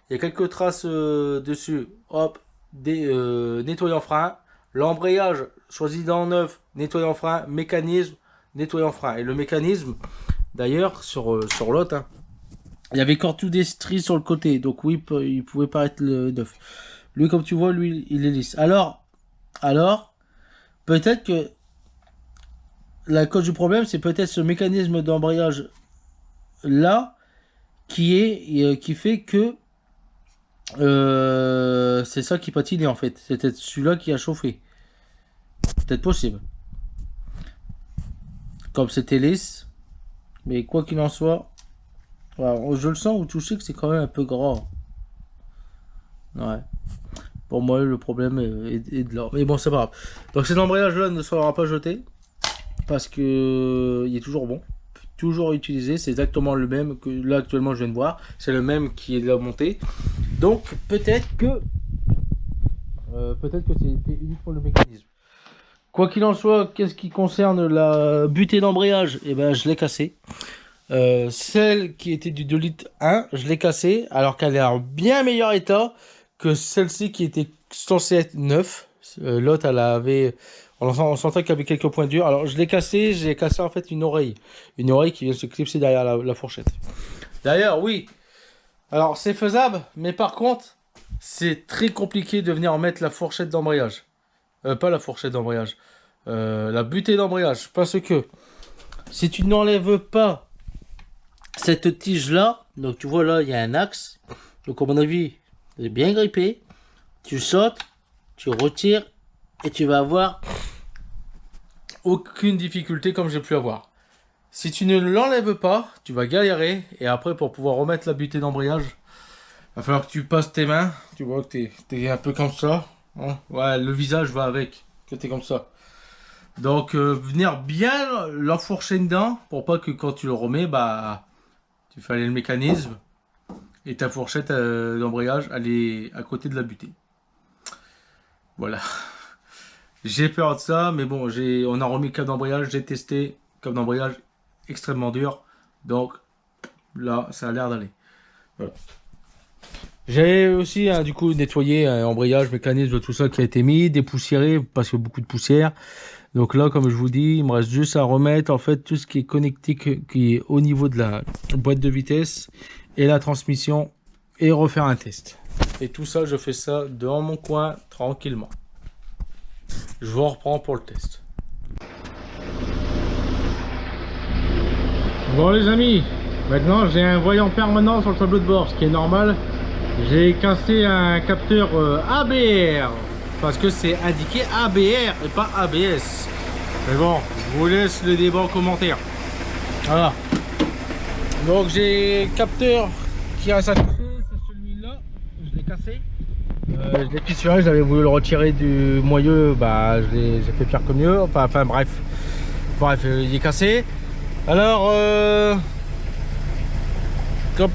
Il y a quelques traces dessus. Hop, nettoyant frein. L'embrayage, choisi dans neuf, nettoyant frein. Mécanisme, nettoyant frein. Et le mécanisme, d'ailleurs, sur l'autre, hein, il y avait encore tout des stries sur le côté. Donc oui, il pouvait paraître le neuf. Lui, comme tu vois, lui, il est lisse. Alors peut-être que la cause du problème, c'est peut-être ce mécanisme d'embrayage là qui fait que c'est ça qui patinait en fait. C'était celui-là qui a chauffé. Peut-être possible. Comme c'était lisse. Mais quoi qu'il en soit, alors, je le sens au toucher que c'est quand même un peu gras. Ouais. Pour moi, le problème est de là. Mais bon, c'est pas grave. Donc cet embrayage-là ne sera pas jeté. Parce que il est toujours bon. Toujours utilisé. C'est exactement le même que là actuellement je viens de voir. C'est le même qui est là monté. Donc peut-être que c'était uniquement le mécanisme. Quoi qu'il en soit, qu'est-ce qui concerne la butée d'embrayage, eh ben je l'ai cassée. Celle qui était du 2 litres 1, je l'ai cassée alors qu'elle est en bien meilleur état que celle-ci qui était censée être neuve. L'autre, elle avait, on sentait qu'il y avait quelques points durs. Alors je l'ai cassée, j'ai cassé en fait une oreille qui vient se clipser derrière la fourchette. D'ailleurs, oui. Alors c'est faisable, mais par contre, c'est très compliqué de venir mettre la fourchette d'embrayage. Pas la fourchette d'embrayage, la butée d'embrayage. Parce que si tu n'enlèves pas cette tige là, donc tu vois là, il y a un axe. Donc à mon avis, il est bien grippé. Tu sautes, tu retires et tu vas avoir aucune difficulté comme j'ai pu avoir. Si tu ne l'enlèves pas, tu vas galérer. Et après, pour pouvoir remettre la butée d'embrayage, il va falloir que tu passes tes mains. Tu vois que tu es un peu comme ça. Hein, ouais, le visage va avec. Que tu es comme ça. Donc, venir bien l'enfourcher dedans. Pour pas que quand tu le remets, bah, tu fais aller le mécanisme. Et ta fourchette d'embrayage, elle est à côté de la butée. Voilà. J'ai peur de ça. Mais bon, on a remis le câble d'embrayage. J'ai testé. Câble d'embrayage extrêmement dur, donc là ça a l'air d'aller. Voilà. J'ai aussi du coup nettoyé embrayage, mécanisme, tout ça qui a été mis, dépoussiéré parce qu'il y a beaucoup de poussière. Donc là, comme je vous dis, il me reste juste à remettre en fait tout ce qui est connecté, qui est au niveau de la boîte de vitesse et la transmission, et refaire un test. Et tout ça, je fais ça dans mon coin tranquillement. Je vous reprends pour le test. Bon les amis, maintenant j'ai un voyant permanent sur le tableau de bord, ce qui est normal. J'ai cassé un capteur ABR, parce que c'est indiqué ABR et pas ABS. Mais bon, je vous laisse le débat en commentaire. Voilà. Donc j'ai un capteur qui reste accroché, c'est celui-là, je l'ai cassé. Je l'ai fissuré, j'avais voulu le retirer du moyeu, bah j'ai fait pire que mieux, enfin bref, il est cassé. Alors, bon,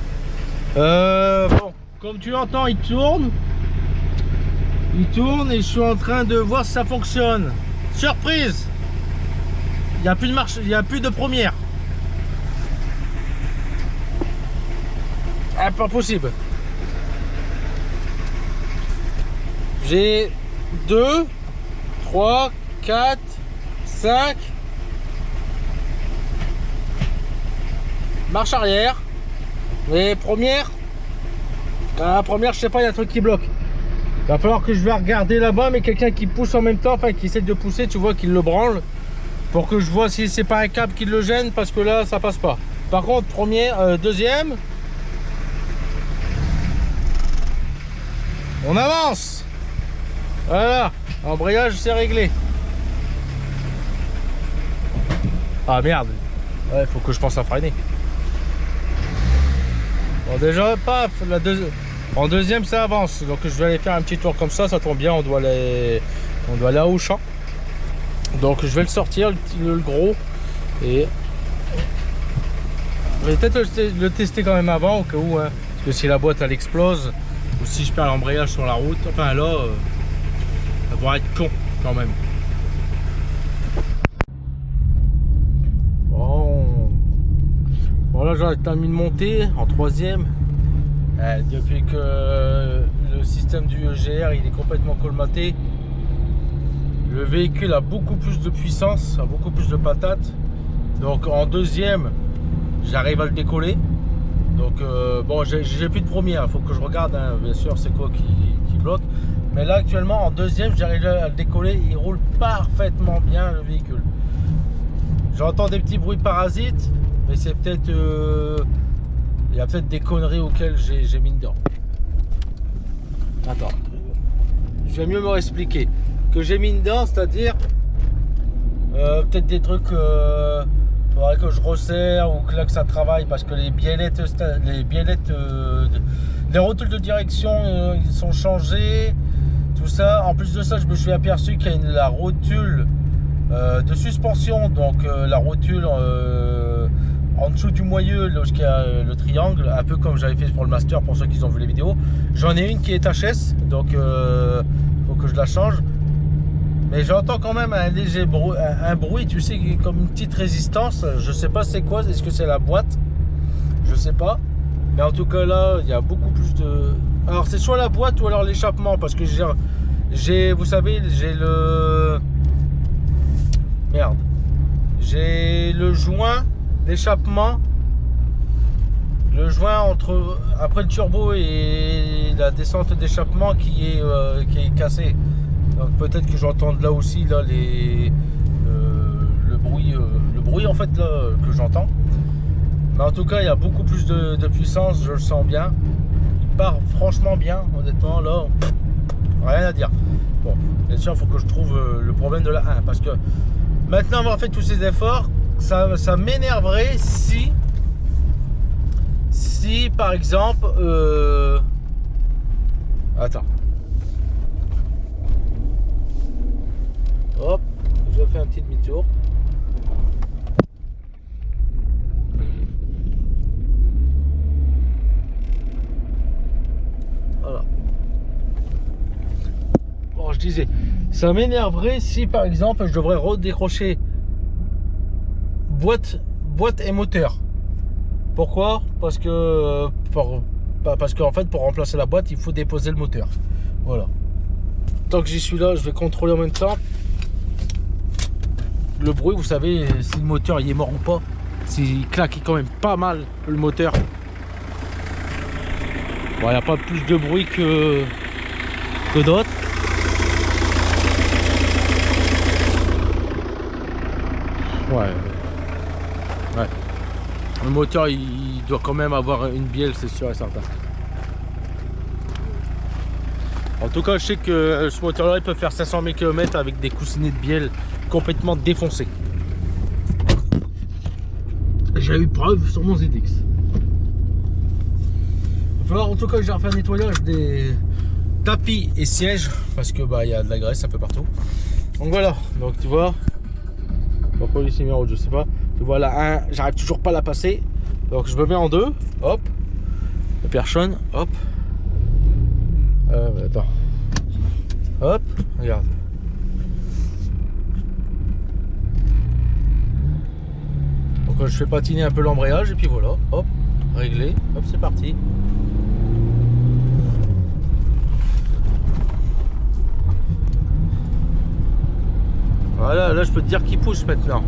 comme tu entends, il tourne et je suis en train de voir si ça fonctionne. Surprise, il n'y a plus de marche, il n'y a plus de première. Ah, pas possible. J'ai 2, 3, 4, 5. Marche arrière, Et première, la première, je sais pas, il y a un truc qui bloque. Il va falloir que je vais regarder là-bas, mais quelqu'un qui pousse en même temps, enfin qui essaie de pousser, tu vois, qu'il le branle, pour que je vois si c'est pas un câble qui le gêne, parce que là, ça passe pas. Par contre, première, deuxième, on avance. Voilà, l'embrayage c'est réglé. Ah merde, ouais, faut que je pense à freiner. Bon, déjà, paf, en deuxième ça avance, donc je vais aller faire un petit tour comme ça tombe bien, on doit aller à Auchan. Donc je vais le sortir, le gros, et je vais peut-être le tester quand même avant, au cas où, hein, parce que si la boîte elle explose, ou si je perds l'embrayage sur la route, enfin là, ça va être con quand même. Bon là j'ai terminé de monter en troisième. Depuis que le système du EGR il est complètement colmaté, le véhicule a beaucoup plus de puissance, a beaucoup plus de patates. Donc en deuxième, j'arrive à le décoller. Donc bon, j'ai plus de première, il faut que je regarde, hein, bien sûr c'est quoi qui bloque. Mais là actuellement en deuxième, j'arrive à le décoller, il roule parfaitement bien le véhicule. J'entends des petits bruits parasites, mais c'est peut-être... il y a peut-être des conneries auxquelles j'ai mis dedans. Attends, je vais mieux me expliquer. Que j'ai mis dedans, c'est-à-dire peut-être des trucs faudrait que je resserre ou que là que ça travaille, parce que les biellettes, les rotules de direction ils sont changés, tout ça. En plus de ça, je me suis aperçu qu'il y a la rotule de suspension, donc la rotule en dessous du moyeu, lorsqu'il y a le triangle, un peu comme j'avais fait pour le master, pour ceux qui ont vu les vidéos. J'en ai une qui est HS, donc faut que je la change. Mais j'entends quand même un léger bruit, un bruit, tu sais, comme une petite résistance. Je sais pas c'est quoi, est-ce que c'est la boîte? Je sais pas. Mais en tout cas là, il y a beaucoup plus de... Alors c'est soit la boîte ou alors l'échappement, parce que j'ai, vous savez, j'ai le... Merde. J'ai le joint d'échappement. Le joint après le turbo et la descente d'échappement qui est cassé. Donc peut-être que j'entends là aussi là le bruit en fait là, que j'entends. Mais en tout cas il y a beaucoup plus de puissance, je le sens bien. Il part franchement bien, honnêtement là, rien à dire. Bon, bien sûr il faut que je trouve le problème de la 1, parce que maintenant avoir fait tous ces efforts, ça m'énerverait si par exemple attends. Hop, je fais un petit demi-tour. Voilà. Bon, je disais, ça m'énerverait si par exemple je devrais redécrocher boîte et moteur. Pourquoi? Parce que en fait pour remplacer la boîte il faut déposer le moteur. Voilà. Tant que j'y suis là, je vais contrôler en même temps le bruit. Vous savez si le moteur il est mort ou pas, s'il claque quand même pas mal le moteur. Bon, il n'y a pas plus de bruit que d'autres. Ouais. Le moteur il doit quand même avoir une bielle, c'est sûr et certain. En tout cas je sais que ce moteur là il peut faire 500 000 km avec des coussinets de bielle complètement défoncés. J'ai eu preuve sur mon ZX. Il va falloir en tout cas que j'ai refait un nettoyage des tapis et sièges, parce que bah il y a de la graisse un peu partout. Donc voilà, donc tu vois, pourquoi ici numéro je sais pas. Tu vois la 1, j'arrive toujours pas à la passer. Donc je me mets en 2, hop, le perchonne, hop. Attends. Hop, regarde. Donc je fais patiner un peu l'embrayage et puis voilà, hop, réglé, hop, c'est parti. Voilà, là je peux te dire qu'il pousse maintenant.